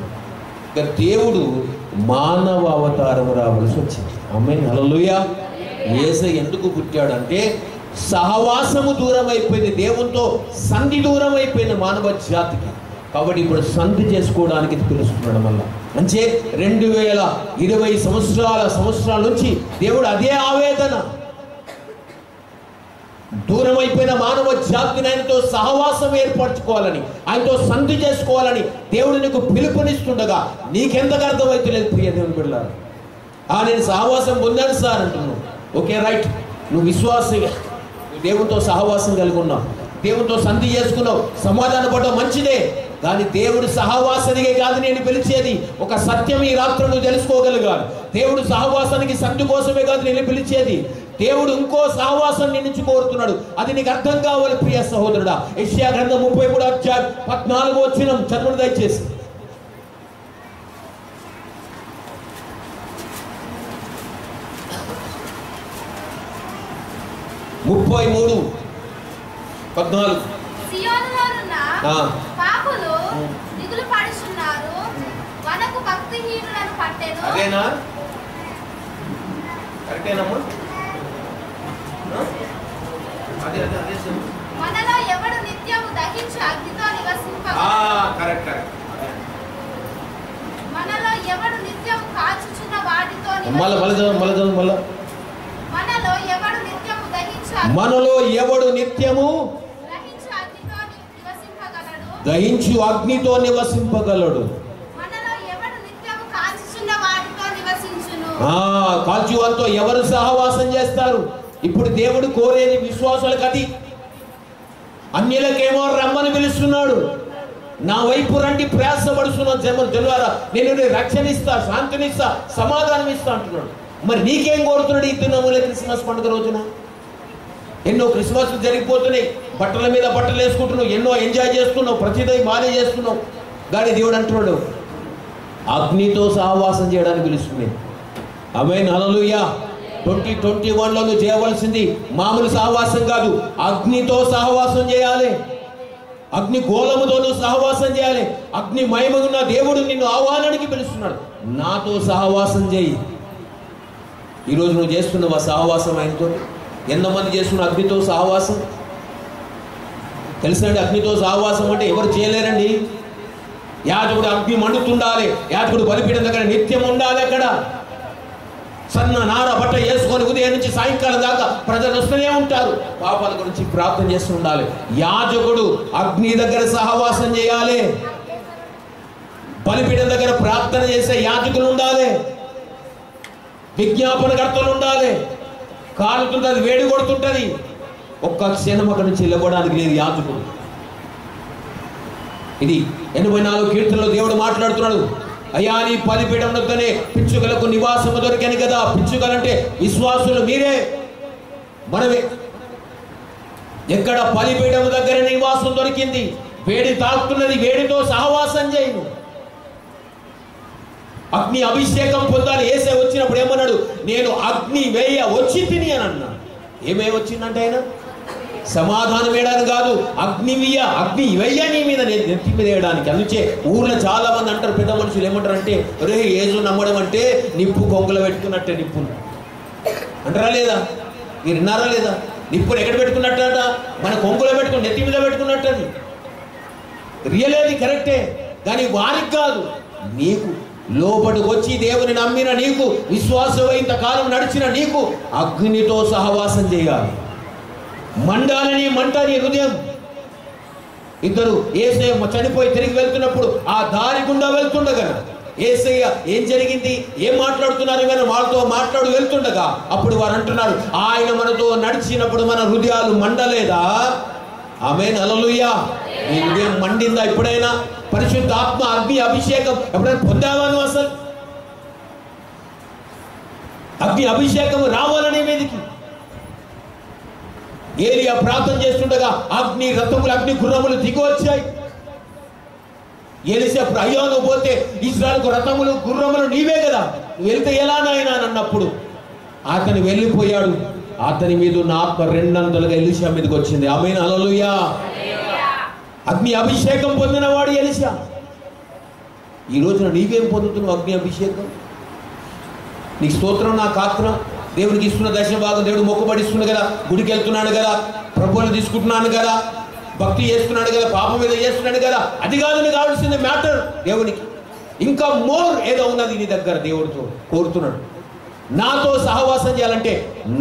దేవుడు మానవ అవతారం రావాల్సి వచ్చింది. ఆమేన్, హల్లెలూయా. యేసయ్య ఎందుకు పుట్టాడంటే సహవాసము దూరం అయిపోయింది, దేవునితో సంధి దూరం అయిపోయింది మానవ జాతికి. కాబట్టి ఇప్పుడు సంధి చేసుకోవడానికి పిలుస్తున్నాడు మళ్ళా. అంటే 2020 సంవత్సరాల నుంచి దేవుడు అదే ఆవేదన. దూరం అయిపోయిన మానవ జాతిని ఆయనతో సహవాసం ఏర్పరచుకోవాలని, ఆయనతో సంధి చేసుకోవాలని దేవుడు నీకు పిలుపునిస్తుండగా నీకెంతకు అర్థమైతే లేదు ప్రియ దేవుని బిడ్డలారా. నేను సహవాసం పొందాను సార్ అంటున్నావు. Okay, right. నువ్వు విశ్వాసంగా దేవునితో సహవాసం కలిగి ఉన్నావు, దేవునితో సంధి చేసుకున్నావు, సమాధాన పడడం మంచిదే. కానీ దేవుడు సహవాసానికే కాదు నేను పిలిచేది. ఒక సత్యం ఈ రాత్రి నువ్వు తెలుసుకోగలగాలి. దేవుడు సహవాసానికి సంధి కోసమే కాదు నేను పిలిచేది. దేవుడు ఇంకో సహవాసం నీ నుంచి కోరుతున్నాడు. అది నీకు అర్థం కావాలి ప్రియ సహోదరుడా. యెషయా గ్రంథం 33:14 చదవండి దయచేసి. 33:14. సియోనులోనున్న పాపులు దిగులు పడుచున్నారు, వనకు భక్తిహీనులను పట్టెను. అదేనా? కరెక్టేనమ్మా? మనలో ఎవడు నిత్యము దహించు అగ్నితో నివసింపగలడు. కరెక్ట్. మనలో ఎవడు నిత్యము కాల్చుచున్న వాటితో మనలో ఎవడు నిత్యము దహించు అగ్నితో నివసింపగలడు. కాల్చు వారితో ఎవరు సహవాసం చేస్తారు? ఇప్పుడు దేవుడు కోరేది విశ్వాసులకు అది. అన్యులకేమో రమ్మని పిలుస్తున్నాడు. నా వైపు రండి ప్రయాసపడుతున్న జనులారా, నేను రక్షణ ఇస్తా, శాంతినిస్తా, సమాధానం ఇస్తా అంటున్నాడు. మరి నీకేం కోరుతున్నాడు ఈ దినములే క్రిస్మస్ పండుగ రోజున? ఎన్నో క్రిస్మస్లు జరిగిపోతున్నాయి, బట్టల మీద బట్టలు వేసుకుంటున్నావు, ఎన్నో ఎంజాయ్ చేస్తున్నావు, ప్రతిదీ మానే చేస్తున్నావు. కానీ దేవుడు అంటున్నాడు అగ్నితో సహవాసం చేయడానికి పిలుస్తుంది. ఆమేన్, హల్లెలూయా. 2021లో నువ్వు చేయవలసింది మామూలు సహవాసం కాదు, అగ్నితో సహవాసం చేయాలి. అగ్ని గోళముతో నువ్వు సహవాసం చేయాలి. అగ్ని మహిమగున్న దేవుడు నిన్ను ఆహ్వానానికి పిలుస్తున్నాడు. నాతో సహవాసం చేయి. ఈరోజు నువ్వు చేస్తున్నావు ఆ సహవాసం ఆయనతో. ఎంతమంది చేస్తున్న అగ్నితో సహవాసం? తెలుసండి, అగ్నితో సహవాసం అంటే ఎవరు చేయలేరండి. యాజకుడు అగ్ని మండుతుండాలి, యాజకుడు బలిపీఠం దగ్గర నిత్యం ఉండాలి. అక్కడ సన్న నార బట్ట వేసుకొని ఉదయం నుంచి సాయంకాలం దాకా ప్రజలు వస్తూనే ఉంటారు, పాపాల గురించి ప్రార్థన చేస్తూ ఉండాలి. యాజకుడు అగ్ని దగ్గర సహవాసం చేయాలి. బలిపీఠం దగ్గర ప్రార్థన చేసే యాజకులు ఉండాలి, విజ్ఞాపనకర్తలు ఉండాలి. కాలుతుంటది, వేడి కొడుతుంటది, ఒక్క క్షణం అక్కడి నుంచి వెళ్ళడానికి లేదు యాజకుడు. ఇది 84 కీర్తనలో దేవుడు మాట్లాడుతున్నాడు. అయ్యా, నీ బలిపీఠం వద్దనే పిచ్చుకలకు నివాసము దొరికాను కదా. పిచ్చుకలంటే విశ్వాసులు మీరే, మనమే. ఎక్కడ బలిపీఠం దగ్గర నివాసం దొరికింది, వేడి తాకుతున్నది, వేడితో సహవాసం చేయను. అగ్ని అభిషేకం పొందాలి. యేసే వచ్చినప్పుడు ఏమన్నాడు? నేను అగ్ని వేయ వచ్చి తిని అని అన్నాడు. ఏమే వచ్చిందంటే ఆయన సమాధానం వేయడానికి కాదు, అగ్ని వెయ్య నీ మీద, నేను నెత్తి మీద వేయడానికి. అందుకే ఊర్లో చాలా మంది అంటారు, పెద్ద మనుషులు ఏమంటారు అంటే, రే యేసు నమ్మడం అంటే నిప్పు కొంగులో పెట్టుకున్నట్టే. నిప్పును అంటారా లేదా? మీరు విన్నారా లేదా? నిప్పును ఎక్కడ పెట్టుకున్నట్ట? మన కొంగులో పెట్టుకుని నెత్తి మీద పెట్టుకున్నట్టు. అది రియల్, అది కరెక్టే. కానీ వారికి కాదు, నీకు లోపలికి వచ్చి దేవుని నమ్మిన నీకు, విశ్వాసం ఇంతకాలం నడిచిన నీకు అగ్నితో సహవాసం చేయాలి. మండాలని మంట నీ హృదయం. ఇద్దరు యేసయ్య చనిపోయి తిరిగి వెళ్తున్నప్పుడు ఆ దారి గుండా వెళ్తుండగా యేసయ్య ఏం జరిగింది, ఏం మాట్లాడుతున్నారు కానీ వాళ్ళతో మాట్లాడు వెళ్తుండగా అప్పుడు వారు అంటున్నారు, ఆయన మనతో నడిచినప్పుడు మన హృదయాలు మండలేదా? ఆమేన్, హల్లెలూయా. నీ హృదయం మండిందా? ఎప్పుడైనా పరిశుద్ధాత్మ అగ్ని అభిషేకం ఎప్పుడైనా పొందావా నువ్వు? అసలు అగ్ని అభిషేకం రావాలనే మీదికి ఏలియా ప్రార్థన చేస్తుండగా అగ్ని రథములు, అగ్ని గుర్రములు దిగి వచ్చాయి. ఎలీషా, అయ్యో నువ్వు పోతే ఇశ్రాయేలుకు రథములు గుర్రములు నీవే కదా, నువ్వు వెళ్తే ఎలా నాయనా అన్నప్పుడు అతను వెళ్ళిపోయాడు. అతని మీద ఉన్న ఆత్మ 200గా ఎలీషా మీదకి వచ్చింది. ఆమేన్, హల్లెలూయా. అగ్ని అభిషేకం పొందినవాడు ఎలీషా. ఈ రోజున నీవేం పొందుతున్నావు? అగ్ని అభిషేకం. నీకు స్తోత్రం, నాకు ఆత్రం. దేవునికి ఇస్తున్న దశ భాగం దేవుడు మొక్కుబడి ఇస్తున్నాడు కదా, గుడికి వెళ్తున్నాడు కదా, ప్రభువుని తీసుకుంటున్నాను కదా, భక్తి చేస్తున్నాడు కదా, పాపం మీద చేస్తున్నాడు కదా. అది కాదు నీకు కావాల్సింది మ్యాటర్. దేవునికి ఇంకా మోర్ ఏదో ఉన్నది నీ దగ్గర. దేవుడితో కోరుతున్నాడు, నాతో సహవాసం చేయాలంటే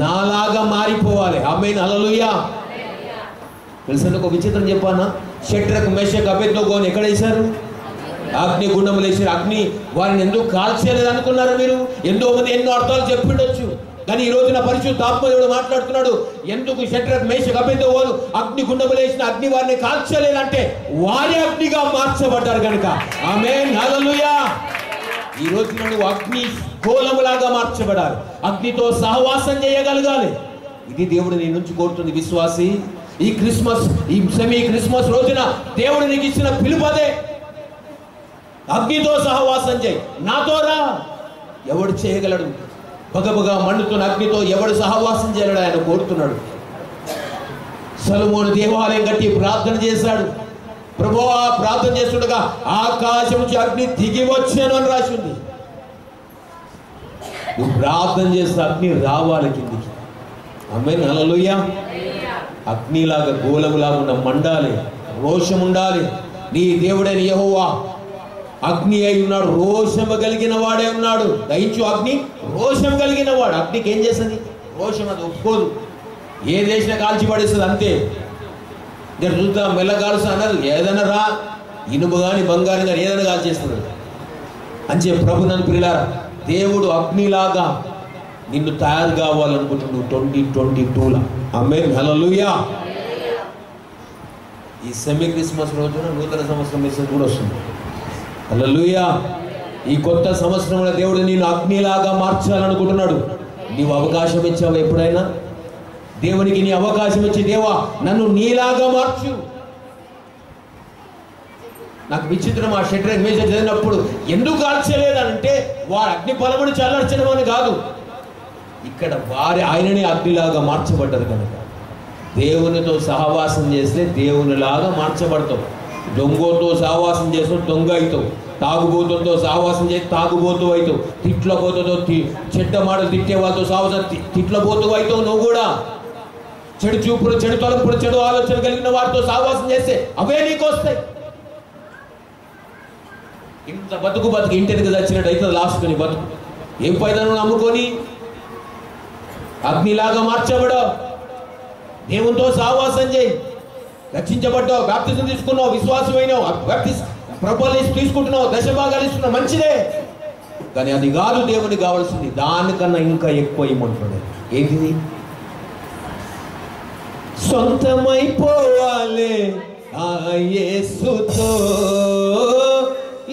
నాలాగా మారిపోవాలి. ఆమేన్, హల్లెలూయా. తెలుసండి, ఒక విచిత్రం చెప్పానా? షడ్రకు, మేషకు, అబేద్నెగోను ఎక్కడ వేశారు? అగ్ని గుండములు వేసారు. అగ్ని వారిని ఎందుకు కాల్చేయలేదు అనుకున్నారు మీరు? ఎంతో మంది ఎన్నో అర్థాలు చెప్పిండొచ్చు, కానీ ఈ రోజున పరిశుద్ధాత్మ దేవుడు మాట్లాడుతున్నాడు. ఎందుకు షడ్రకు, మేషకు, అబేద్నెగోను అగ్ని గుండములు వేసిన అగ్ని వారిని కాల్చలేదంటే వారి అగ్నిగా మార్చబడ్డారు కనుక. ఆమేన్, హల్లెలూయా. ఈ రోజున నువ్వు అగ్ని గోళములాగా మార్చబడాలి, అగ్నితో సహవాసం చేయగలగాలి. ఇది దేవుడు నీ నుంచి కోరుతుంది విశ్వాసి. ఈ క్రిస్మస్, ఈ సెమీ క్రిస్మస్ రోజున దేవుడు నీకు ఇచ్చిన పిలుపదే, అగ్నితో సహవాసం చేయి. నాతో రా. ఎవడు చేయగలడు? బగబగా మండుతున్న అగ్నితో ఎవడు సహవాసం చేయలేడు? ఆయన కోరుతున్నాడు. సొలొమోను దేవాలయం కట్టి ప్రార్థన చేశాడు. ప్రభువా, ప్రార్థన చేస్తుండగా ఆకాశం నుంచి అగ్ని దిగి వచ్చాను అని రాసింది. నువ్వు ప్రార్థన చేస్తే అగ్ని రావాలి కిందికి. ఆమేన్, హల్లెలూయా. అగ్నిలాగా గోళములాగా ఉన్న మండాలి, రోషం ఉండాలి. నీ దేవుడైన యెహోవా అగ్ని అయి ఉన్నాడు, రోషము కలిగిన వాడే ఉన్నాడు. దహించు అగ్ని రోషం కలిగిన వాడు. అగ్నికి ఏం చేస్తుంది? రోషం. అది ఒప్పుకోదు, ఏ దేశం కాల్చి పడేస్తుంది అంతే. నేను చూద్దాం మెల్లగాల్సి అన్నారు, ఏదైనా రా, ఇనుము కానీ బంగారం కానీ ఏదైనా కాల్చేస్తుంది అని చెప్పి ప్రభు నన్ను ప్రియులారా, దేవుడు అగ్నిలాగా నిన్ను తయారు కావాలనుకుంటున్నాడు 2022లో. ఆమేన్, హల్లెలూయా. ఈ సెమీ క్రిస్మస్ రోజున నూతన సంవత్సరం మెసేజ్ కూడా వస్తుంది. హల్లెలూయా. ఈ కొత్త సంవత్సరంలో దేవుడు నేను అగ్నిలాగా మార్చాలనుకుంటున్నాడు. నీవు అవకాశం ఇచ్చావు ఎప్పుడైనా? దేవునికి నీ అవకాశం ఇచ్చి, దేవా నన్ను నీలాగా మార్చు. నాకు విచిత్రం, ఆ షడ్రక్ మేషక్ చదివినప్పుడు ఎందుకు కాల్చలేదంటే వాడు అగ్ని బలమును చల్లార్చడం అని కాదు, ఇక్కడ ఆయననే అగ్నిలాగా మార్చబడ్డారు కనుక. దేవునితో సహవాసం చేస్తే దేవునిలాగా మార్చబడతావు. దొంగతో సహవాసం చేస్తే దొంగ అవుతావు. తాగుబోతులతో సహవాసం చేసి తాగుబోతు అవుతావు. తిట్లబోతుతో చెడ్డ మాటలు తిట్టే వాళ్ళతో సహవాసం తిట్లబోతు అవుతావు. నువ్వు కూడా చెడు చూపులు, చెడు తలంపులు, చెడు ఆలోచన కలిగిన వారితో సహవాసం చేస్తే అవే నీకు వస్తాయి. ఇంత బతుకు ఇంటికి చచ్చినట్టు అయితే లాస్ట్ నీ బతుకు. ఏం పైదను నమ్ముకొని అగ్నిలాగా మార్చబడవు. దేవునితో సహవాసం చేయి. రక్షించబడ్డావు, బాప్తిజం తీసుకున్నావు, విశ్వాసమైనావు, ప్రభువుని తీసుకుంటున్నావు, దశభాగాలు ఇస్తున్నావు, మంచిదే. కానీ అది కాదు దేవునికి కావాల్సింది. దానికన్నా ఇంకా ఎక్కువ ఇమ్మంటున్నాడు. ఏంటిది? సొంతమైపోవాలి ఆ యేసుతో,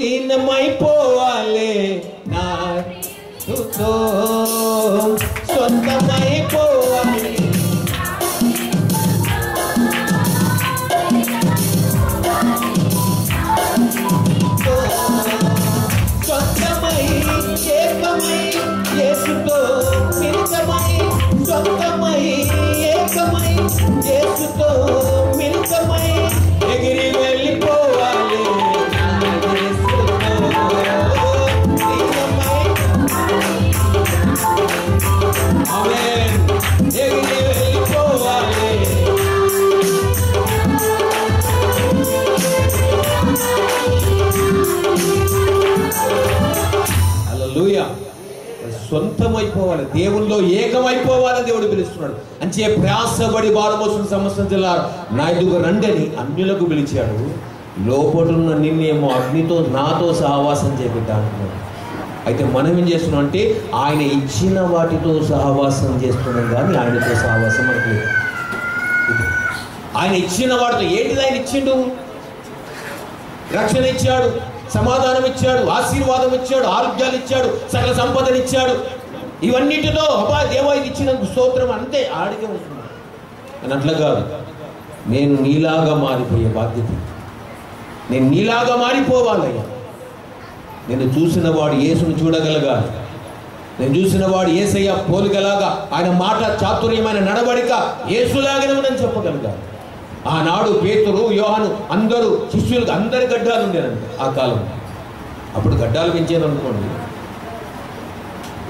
లీనమైపోవాలి నా యేసుతో, సొంతమైపోవాలి. సొంతమై ఏకమై యేసుతో మిలితమై, సొంతమై ఏకమై యేసుతో మిలితమై ఎగిరి వెళ్ళిపోవాలి. ఆమేన్. ఎగిరి వెళ్ళిపోవాలి. హల్లెలూయా. సొంతమైపోవాలి, దేవుల్లో ఏకమైపోవాలని దేవుడు పిలుస్తున్నాడు. అంచే ప్రయాసపడి భారమోసిన సమస్య జిల్లారు నా ఎదుగు రండని అన్యులకు పిలిచాడు. లోపడున్న నిన్నేమో అగ్నితో నాతో సహవాసం చేపెట్టాడు. అయితే మనం ఏం చేస్తున్నాం అంటే ఆయన ఇచ్చిన వాటితో సహవాసం చేస్తున్నాం, కానీ ఆయనతో సహవాసం మనకు లేదు. ఆయన ఇచ్చిన వాటితో ఏంటిది? ఆయన ఇచ్చిండు, రక్షణ ఇచ్చాడు, సమాధానం ఇచ్చాడు, ఆశీర్వాదం ఇచ్చాడు, ఆరోగ్యాలు ఇచ్చాడు, సకల సంపదలు ఇచ్చాడు. ఇవన్నిటితో అబ్బా దేవా ఇది ఇచ్చినందుకు స్తోత్రం అంతే ఆడికే ఉంటున్నాడు అని అట్లా కాదు. నేను నీలాగా మారిపోయే బాధ్యత, నేను నీలాగా మారిపోవాలయ్యా. నేను చూసిన వాడు యేసును చూడగలగాలి. నేను చూసిన వాడు యేసయ్య పోలికలాగా ఆయన మాట చాతుర్యమైన నడవడిక యేసులాగానే మనం చెప్పగలగాలి. ఆనాడు పేతురు, యోహాను అందరూ శిష్యులకు అందరి గడ్డాలు ఉండేనండి ఆ కాలం. అప్పుడు గడ్డాలు పెంచేది అనుకోండి,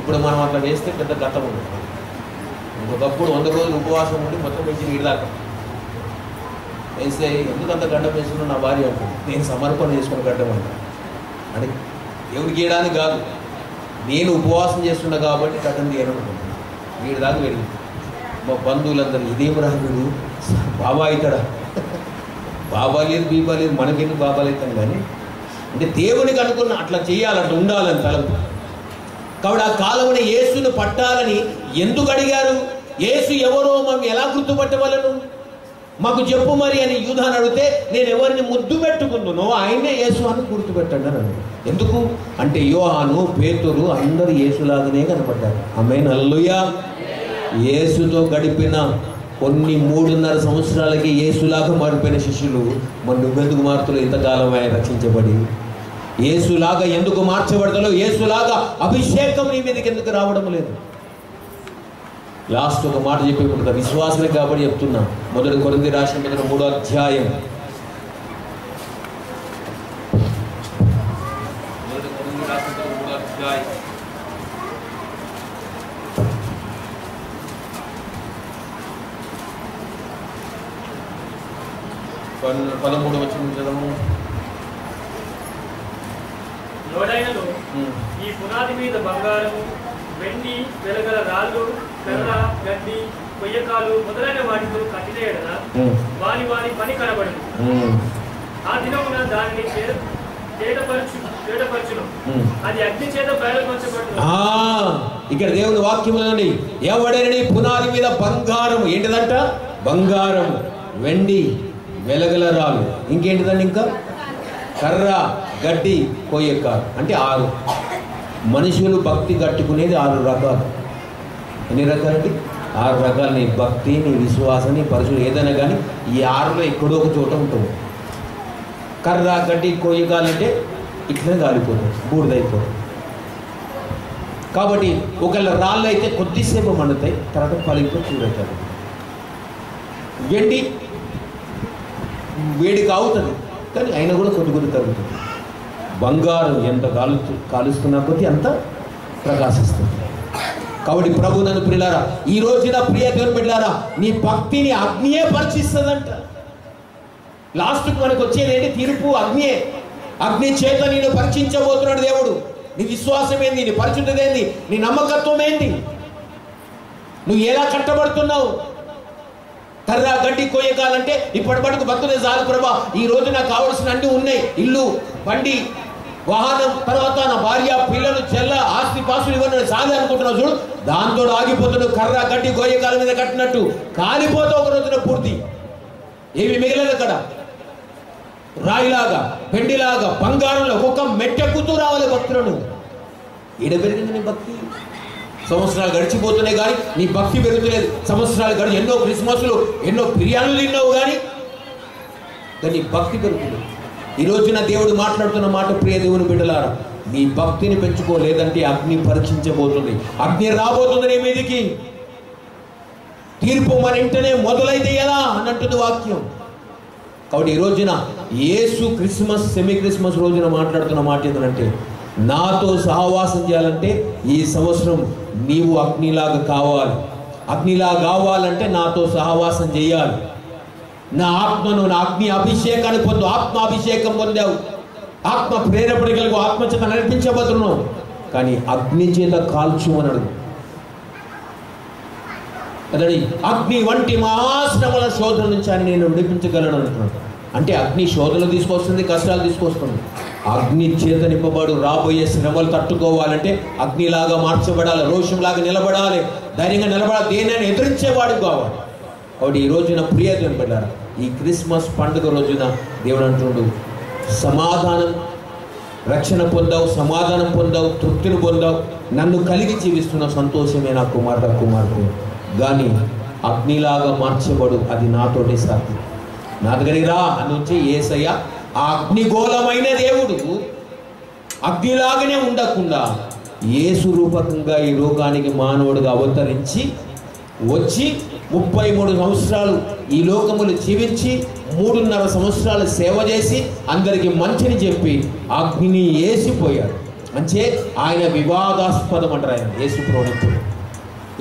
ఇప్పుడు మనం అట్లా వేస్తే పెద్ద గతం ఉంటుంది. ఇంకొకప్పుడు 100 రోజులు ఉపవాసం ఉండి మొత్తం పెంచి నీడదాకా వేస్తే ఎందుకు అంత గడ్డ పెంచుకున్నా నా భార్య అంటుంది. నేను సమర్పణ చేసుకుని గడ్డం అంట అని ఎవరికి గీయడానికి కాదు, నేను ఉపవాసం చేస్తున్నా కాబట్టి గడ్డం తీయనుకుంటున్నాను. వీడి దాకా వెళ్ళి మా బంధువులందరూ ఇదేం రాదు బాబా అవుతాడా? బాబా లేదు, బీబా లేదు, మనకెందుకు బాబాలు అవుతాం. కానీ అంటే దేవునికి అనుకున్న అట్లా చేయాలి, అట్లా ఉండాలని తలంపు. కాబట్టి ఆ కాలంలో యేసును పట్టాలని ఎందుకు అడిగారు? యేసు ఎవరో మనం ఎలా గుర్తుపట్టవలను మాకు చెప్పు మరి అని యూదాను అడిగితే, నేను ఎవరిని ముద్దు పెట్టుకుందునో ఆయనే యేసు అని గుర్తుపెట్టండి అని అన్నాడు. ఎందుకు అంటే యోహాను, పేతురు అందరూ యేసులాగానే కనపడ్డారు. ఆమేన్. హల్లెలూయా. యేసుతో గడిపిన కొన్ని 3.5 సంవత్సరాలకి యేసులాగా మారిపోయిన శిష్యులు మరి నువ్వెందుకు మారుతావు? ఇంతకాలం ఆయన రక్షించబడి యేసులాగా ఎందుకు మార్చబడతావు? యేసులాగా అభిషేకం నీ మీదకి ఎందుకు రావడం లేదు? లాస్ట్ ఒక మాట చెప్పేప్పుడు విశ్వాసమే కాబట్టి చెప్తున్నా. 1 కొరింథీ రాసిన 3వ అధ్యాయం 1 కొరింథీ రాసిన 3వ అధ్యాయం 13వ వచనం చదవము. లోడైనను ఈ పునాది మీద బంగారము, వెండి, వెలగల రాళ్ళు, కర్ర, గడ్డి, కొయ్యకాలు మొదలైన వాటితో కట్టిన ఎడల వాని వాని పని కనబడింది. ఆ దినమున దానిని చేటపరచును, అది అగ్ని చేత బయలుపరచబడును. ఇక్కడ దేవుని వాక్యములండి, ఎవడని పునాది మీద బంగారం, ఏంటిదంట? బంగారం, వెండి, వెలగల రాళ్ళు, ఇంకేంటిదండి ఇంకా కర్ర, గడ్డి, కొయ్యకాలు, అంటే 6. మనుషులు భక్తి కట్టుకునేది 6 రకాలు. ఎన్ని రకాలండి? 6 రకాలు. నీ భక్తి, నీ విశ్వాసం, నీ పరిశుద్ధి ఏదైనా కానీ ఈ 6లో ఎక్కడో ఒక చోట ఉంటుంది. కర్ర, గడ్డి, కొయ్యకాలు అంటే ఇట్లనే కాలిపోతుంది, బూడిదైపోతుంది. కాబట్టి ఒకవేళ రాళ్ళు అయితే కొద్దిసేపు మండుతాయి, తర్వాత పలిగిపోయి చూడవుతుంది. వెండి వేడి కావుతుంది, కానీ అయినా కూడా కొద్ది తగ్గుతుంది. బంగారం ఎంత కాలుస్తున్నా కొద్ది అంత ప్రకాశిస్తుంది. కాబట్టి ప్రభు నన్ను ప్రియులారా, ఈ రోజున ప్రియ దేవుని బిడ్డలారా, నీ భక్తిని అగ్నియే పరీక్షిస్తుందంట. లాస్ట్కి మనకు వచ్చేది ఏంటి? తీర్పు అగ్నియే. అగ్ని చేత నేను పరీక్షించబోతున్నాడు దేవుడు. నీ విశ్వాసం ఏంది? నీ పరిశుద్ధత ఏంది? నీ నమ్మకత్వం ఏంది? నువ్వు ఎలా కట్టబడుతున్నావు? కర్ర, గడ్డి, కొయ్యకాలంటే ఇప్పటి మటుకు భక్తులే చాలు ప్రభా, ఈ రోజు నాకు కావలసిన అన్ని ఉన్నాయి. ఇల్లు, బండి, వాహనం, తర్వాత నా భార్య, పిల్లలు, చెల్ల, ఆస్తి పాస్తులు ఇవన్నీ చాలు అనుకుంటున్నావు చూడు. దాంతో ఆగిపోతున్నావు. కర్ర, గడ్డి, కొయ్యకాల మీద కట్టినట్టు కాలిపోతావు ఒక రోజున పూర్తి. ఏమి మిగలేదు అక్కడ. రాయిలాగా, పెండిలాగా, బంగారంలో ఒక్కొక్క మెట్టెక్కుతూ రావాలి భక్తులను. ఈడ పెరిగింది నీ భక్తి. సంవత్సరాలు గడిచిపోతున్నాయి కానీ నీ భక్తి పెరుగుతలేదు. సంవత్సరాలు గడిచి ఎన్నో క్రిస్మస్లు, ఎన్నో బిర్యానీలు తిన్నావు కానీ నీ భక్తి పెరుగుతుంది. ఈ రోజున దేవుడు మాట్లాడుతున్న మాట, ప్రియ దేవుని బిడ్డలారా, నీ భక్తిని పెంచుకోలేదంటే అగ్ని పరీక్షించబోతుంది. అగ్ని రాబోతుంది నీ మీదికి. తీర్పు మన ఇంటనే మొదలైతే ఎలా అని అంటుంది వాక్యం. కాబట్టి ఈ రోజున యేసు క్రిస్మస్, సెమీ క్రిస్మస్ రోజున మాట్లాడుతున్న మాట ఏంటంటే, నాతో సహవాసం చేయాలంటే ఈ సంవత్సరం నీవు అగ్నిలాగా కావాలి. అగ్నిలాగా కావాలంటే నాతో సహవాసం చేయాలి. నా ఆత్మను, నా అగ్ని అభిషేకాన్ని పొందు. ఆత్మాభిషేకం పొందావు, ఆత్మ ప్రేరేపణ కలిగి ఆత్మచేత నడిపించబోతున్నావు. కానీ అగ్ని చేత కాల్చుమనడు. అతడి అగ్ని వంటి మహాశ్రమల శోధన నుంచి అని నేను విడిపించగలను అంటున్నాడు. అంటే అగ్ని శోధనలు తీసుకొస్తుంది, కష్టాలు తీసుకొస్తుంది. అగ్ని చేత నింపబడు. రాబోయే శ్రమలు తట్టుకోవాలంటే అగ్నిలాగా మార్చబడాలి, రోషంలాగా నిలబడాలి, ధైర్యంగా నిలబడాలి, దేనిని ఎదిరించేవాడు కావాలి. కాబట్టి ఈ రోజున ప్రియ దేవుని బిడ్డలారా, ఈ క్రిస్మస్ పండుగ రోజున దేవుడు అంటున్నాడు, సమాధానం, రక్షణ పొందావు, సమాధానం పొందావు, తృప్తిని పొందావు, నన్ను కలిగి జీవిస్తున్న సంతోషమే నా కుమారుడు, కుమార్తె. కానీ అగ్నిలాగా మార్చబడు, అది నాతోటి సాధ్యం. నా దగ్గరికి రా అని వచ్చి యేసయ్య ఆ అగ్నిగోళమైన దేవుడు అగ్నిలాగానే ఉండకుండా యేసు రూపకంగా ఈ లోకానికి మానవుడిగా అవతరించి వచ్చి 33 సంవత్సరాలు ఈ లోకములు జీవించి 3.5 సంవత్సరాలు సేవ చేసి అందరికి మంచిని చెప్పి అగ్నిని వేసిపోయాడు. అంటే ఆయన వివాదాస్పదం అంటారు. ఆయన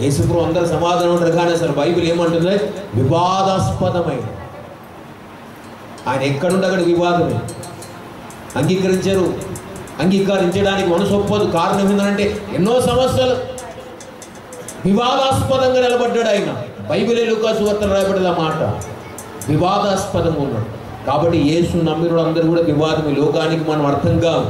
యేసుప్రభు అందరు సమాధానం అంటారు, కానీ అసలు బైబిల్ ఏమంటుంది? వివాదాస్పదమైన. ఆయన ఎక్కడుంటే అక్కడ వివాదమే. అంగీకరించడానికి మనసు ఒప్పదు. కారణం ఏంటంటే ఎన్నో సంవత్సరాలు వివాదాస్పదంగా నిలబడ్డాడు ఆయన. బైబిల్ లూకా సువార్తలో రాయబడిన మాట వివాదాస్పదంగా ఉన్నాడు. కాబట్టి యేసు నమ్మిన అందరూ కూడా వివాదమే. లోకానికి మనం అర్థం కాదు.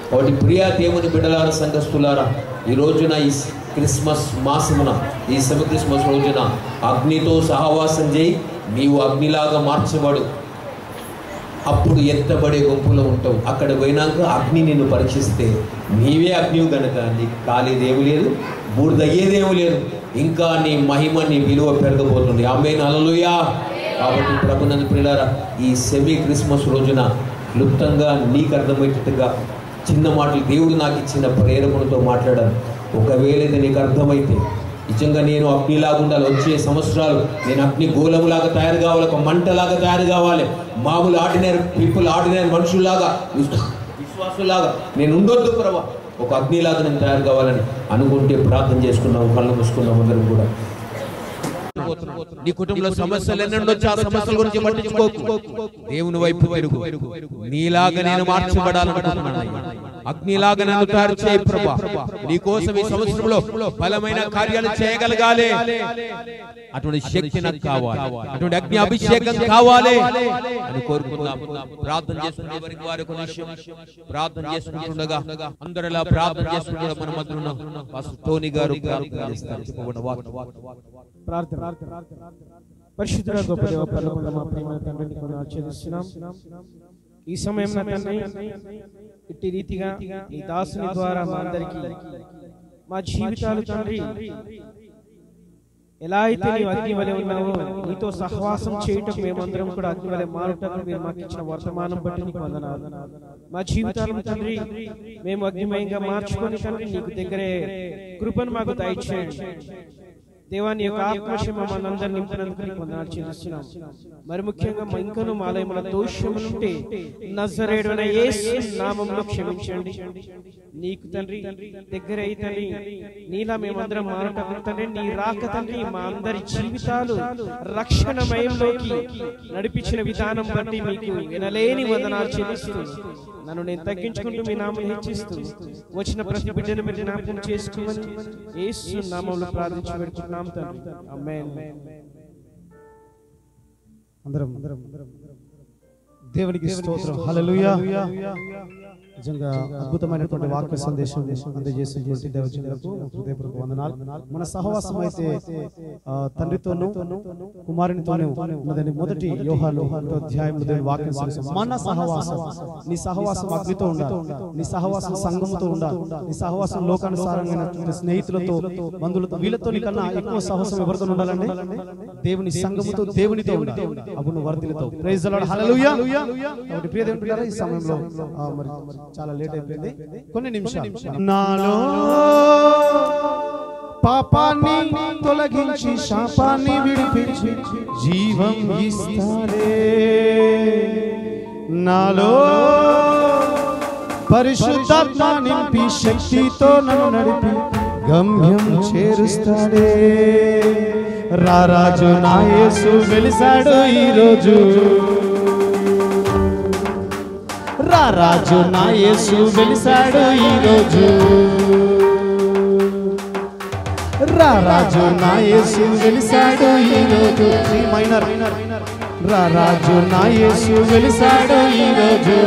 కాబట్టి ప్రియా దేవుని బిడ్డలారా, సంఘస్థులారా, ఈ రోజున ఈ క్రిస్మస్ మాసమున, ఈ సెమీ క్రిస్మస్ రోజున అగ్నితో సహవాసం చేయి. నీవు అగ్నిలాగా మార్చబడు. అప్పుడు ఎత్తబడే గుంపులో ఉంటావు. అక్కడ పోయినాక అగ్ని నిన్ను పరీక్షిస్తే నీవే అగ్నివు కనుక నీకు కాలేదేమి లేదు, బూడిదయ్యేదేమి లేదు. ఇంకా నీ మహిమ, నీ విలువ పెరగబోతుంది. ఆమేన్, హల్లెలూయా. కాబట్టి ప్రభునందు ప్రియులారా, ఈ సెమీ క్రిస్మస్ రోజున క్లుప్తంగా నీకు అర్థమయ్యేటట్టుగా చిన్న మాటలు దేవుడు నాకు ఇచ్చిన ప్రేరణతో మాట్లాడాను. ఒకవేళ ఇది నీకు అర్థమైతే నిజంగా నేను అగ్నిలాగా ఉండాలి. వచ్చే సంవత్సరాలు నేను అగ్ని గోళములాగా తయారు కావాలి, ఒక మంటలాగా తయారు కావాలి. మామూలు ఆర్డినరీ పీపుల్, ఆర్డినరీ మనుషుల్లాగా, విశ్వాసులాగా నేను ఉండొద్దు ప్రభా. ఒక అగ్నిలాగా నేను తయారు కావాలని అనుకుంటే ప్రార్థన చేసుకున్నాము, కళ్ళు మూసుకున్నాము అందరం కూడా. నీ కుటుంబంలో సమస్యలు ఎన్ని ఉండొచ్చు, ఆ సమస్యల గురించి పట్టించుకోకు. దేవుని వైపు పెరుగు. నీలాగా నేను మార్చబడాలనుకుంటున్నాను. అగ్నిలాగా నన్ను తయారు చేయి ప్రభా. నీ కోసం ఈ సంవత్సరంలో బలమైన కార్యాలు చేయగలగాలి. అటువంటి శక్తి నాకు కావాలి, అటువంటి అగ్ని అభిషేకం కావాలి అని కోరుకుందాం. ప్రార్థన చేసుకునే వారికి వారి ప్రార్థన చేసుకుంటుండగా అందరూ ఇలా ప్రార్థన చేసుకుంటుండగా మన మధ్య ఉన్న పాస్టర్ టోనీ గారు ప్రార్థన చేస్తారు. పరిశుద్ధుల గొప్ప దేవ పరలోకమందు మా ప్రియమైన తండ్రి నీకు వందనాలు చెల్లిస్తున్నాం. ఈ సమయంలో తండ్రి ఇట్టి రీతిగా ఈ దాసుని ద్వారా మా అందరికీ మా జీవితాలు తండ్రి ఎలా అయితే నీవు అగ్ని వలె ఉన్నావో నీతో సహవాసం చేయటం మేమందరం కూడా అగ్ని వలె మారుటకు మీరు మాకు ఇచ్చిన వర్తమానం బట్టి నీకు వందనాలు. మా జీవితాలను తండ్రి మేము అగ్నిమయంగా మార్చుకొని తండ్రి నీకు దగ్గరే కృపను మాకు దయచేయండి. దేవాని యొక్క ఆత్మశమ మనందరినీ నింపినందుకు నీకు వందనాలు చెల్లిస్తున్నాం. మరి ముఖ్యంగా ఇంకనూ మాలయముల దోషములుంటే నజరేయుడైన యేసు నామములో క్షమించండి. నీకు తండ్రి దగ్గర తండ్రి నీలా మేమందరం మారటం తండ్రి నీ రాక తండ్రి మా అందరి జీవితాలు రక్షణమయంలోకి నడిపించిన విధానం బట్టి మీకు వినలేని వందనాలు చెల్లిస్తూ నన్ను నేను తగ్గించుకుంటూ మీ నామం హెచ్చిస్తూ వచ్చిన ప్రతి బిడ్డను మీరు జ్ఞాపకం చేసుకోమని యేసు నామంలో ప్రార్థించి పెడుతున్నాం తండ్రి. ఆమేన్. అందరం దేవునికి స్తోత్రం. హల్లెలూయా. నిజంగా అద్భుతమైనటువంటి వాక్య సందేశం అందజేసినటువంటి దేవజనులకు హృదయపూర్వక వందనాలు. మన సహవాసం అయితే తండ్రితోనూ కుమారునితోనూ ఉన్నదని మొదటి యోహాను అధ్యాయంలో దేవుని వాక్యం సందేశం. మన సహవాసం, నీ సహవాసం అగ్నితో ఉండాలి, నీ సహవాసం సంఘముతో ఉండాలి, నీ సహవాసం లోకానుసారమైన స్నేహితులతో బంధువులతో వీళ్ళతో కన్నా ఎక్కువ సహవాసం ఎవరితో ఉండాలండి? దేవుని సంఘముతో, దేవునితో ఉండాలి. అప్పుడు వర్ధిల్లుతావు. Praise the lord. హల్లెలూయా. కాబట్టి ప్రియ దేవుని బిడ్డలారా, ఈ సమయంలో మరి చాలా లేట్ అయిపోయింది, కొన్ని నిమిషాలు. నాలో పాపాన్ని తొలగించి శాపాన్ని విడిపించి జీవం ఇస్తాడే, నాలో పరిశుద్ధాత్మ నింపి శక్తితో నన్ను నడిపి గమ్యం చేరుస్తాడే. రారాజు నా యేసు వెలిసాడు ఈరోజు, రారాజు నా యేసు వెలిసాడు ఈరోజు, రారాజు నా యేసు వెలిసాడు ఈరోజు. మైనర్ రారాజు నా యేసు వెలిసాడు ఈరోజు.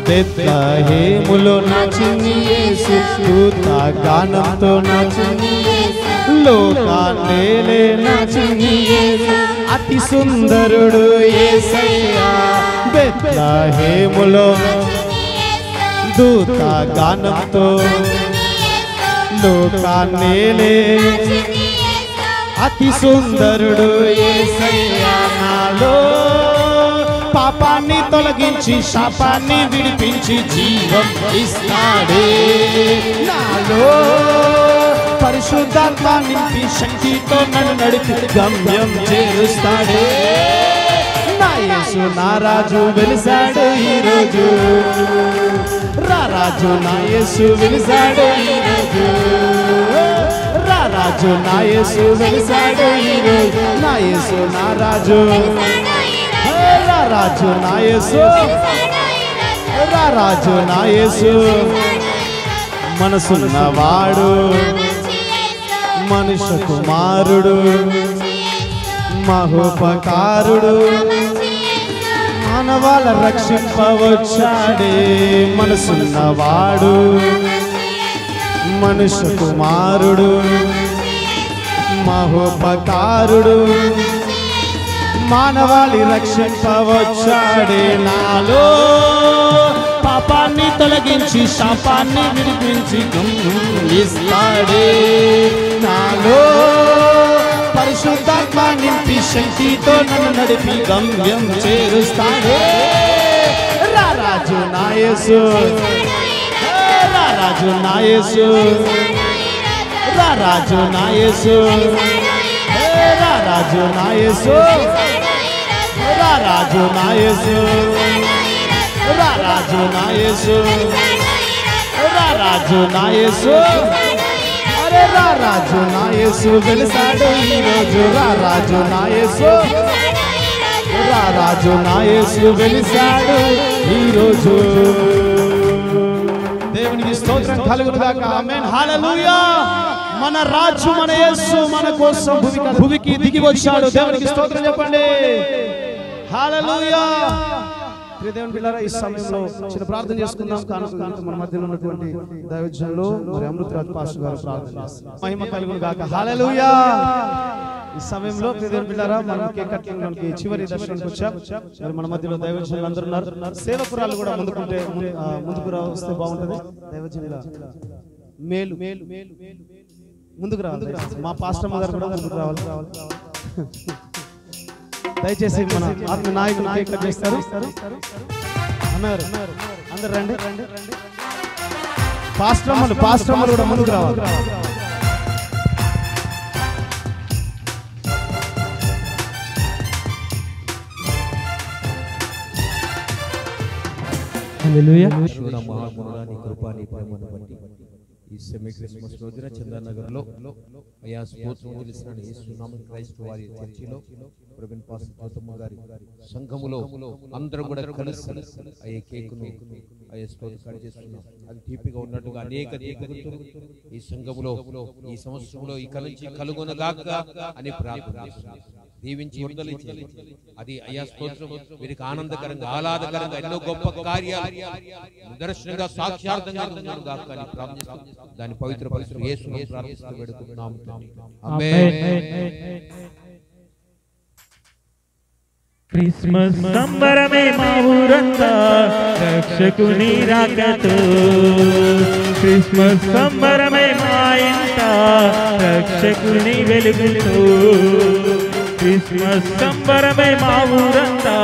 బెత్లెహేములో నా చిన్ని యేసు దూత గానంతో నా చిన్ని యేసు, లోకాన్నేలే నా చిన్ని యేసు, అతి సుందరుడు యేసయ్యా. బెత్లెహేములో దూత గానంతో లోకాన్నేలే అతి సుందరుడు యేసయ్యా. నాలో పాపాన్ని తొలగించి శాపాన్ని విడిపించి జీవం ఇస్తాడే, నాలో పరిశుద్ధాత్మ నింపి శక్తితో నన్ను నడిపి గమ్యం చేరుస్తాడే. నా యేసు నా రాజు వెలిసాడు ఈరోజు, రారాజు నా యేసు వెలిసాడు ఈరోజు, రారాజు నా యేసు వెలిసాడు ఈరోజు. నా యేసు నా రాజు, రారాజు నా యేసు, రారాజు నా యేసు. మనసున్నవాడు మనుష్య కుమారుడు, మహోపకారుడు, మానవాల రక్షింపవచ్చాడే. మనసున్నవాడు మనుష్య కుమారుడు, మహోపకారుడు, మానవాళి రక్షింపవచ్చాడే. నాలో పాపాన్ని తొలగించి శాపాన్ని విడిపించి ఇస్తాడే. నాలో పరిశుద్ధాత్మ నింపి శక్తితో నన్ను నడిపి గమ్యం చేరుస్తాడే. రారాజు నా యేసు, రారాజు నా యేసు, రారాజు నా యేసు, రారాజు నా యేసు, రారాజు నా యేసు, రారాజు నా యేసు, రారాజు నా యేసు. అరే రారాజు నా యేసు వెలిసాడు ఈరోజు, రారాజు నా యేసు, రారాజు నా యేసు వెలిసాడు ఈరోజు. దేవునికి స్తోత్రం కలుగును గాక. ఆమేన్. హల్లెలూయా. మన రాజు మన యేసు మన కోసం భూమికి దిగి వచ్చాడు. దేవునికి స్తోత్రం చెప్పండి. హల్లెలూయా. ప్రియ దేవుని బిడ్డలారా, ఈ సమయంలో చిన్న ప్రార్థన చేసుకుందాం. కానుక మన మధ్యలో ఉన్నటువంటి దైవజనులు మరి అమృతరాజ్ పాస్టర్ గారు ప్రార్థన చేస్తారు. మహిమ కలుగును గాక. హల్లెలూయా. ఈ సమయంలో ప్రియ దేవుని బిడ్డలారా, మనం కేక్ కటింగ్కి చివరి దర్శనానికి వచ్చాం. మరి మన మధ్యలో దైవజనులు అందరూ ఉన్నారు. సేవకురాలు కూడా ముందుకు వస్తే బాగుంటది. దైవజనుల మేలు ముందుకు రావాలి. మా పాస్టర్ గారు కూడా ముందుకు రావాలి. దయచేసి మన ఆత్మ నాయకులు కేక్ కట్ చేస్తారు. అన్నారు అందరు రండి. పాస్టర్ కూడా ముందుకు రావాలి. హల్లెలూయా. ఈ సెమీ క్రిస్మస్ రోజున చందానగర్లో అయా స్తోత్రం తెలిసిన యేసునామం క్రైస్తవ వారి చర్చిలో ప్రవీణ్ పాస్టర్ గౌతమ్మ గారి సంఘములో అందరూ కూడా కలిసి అయ్యే కేకును అయ్యే స్తోత్రం కట్ చేస్తున్నాం. అది తీపిగా ఉన్నట్టుగా అనేక గుర్తులు ఈ సంఘములో ఈ సంవత్సరంలో ఇక నుంచి కలుగునగాక అని ప్రార్థన చేస్తున్నాం. దీవించి వర్ధలించాలి. అది అయ్యా స్తోత్రం వీరికి ఆనందకరంగా ఆహ్లాదకరంగా ఎన్నో గొప్ప కార్యాలు నిదర్శనంగా సాక్షార్థంగా గాక అని ప్రార్థిస్తున్నాం. దాని పవిత్ర యేసుని ప్రార్థిస్తూ వేడుకుంటున్నాం. ఆమేన్. క్రిస్మస్ సంబరమే మా ఊరంతా రక్షకుని రాకతో. క్రిస్మస్ సంబరమే మా ఇంట రక్షకుని వెలుగుతో. క్రిస్మస్ సంబరమే మా ఊరంతా.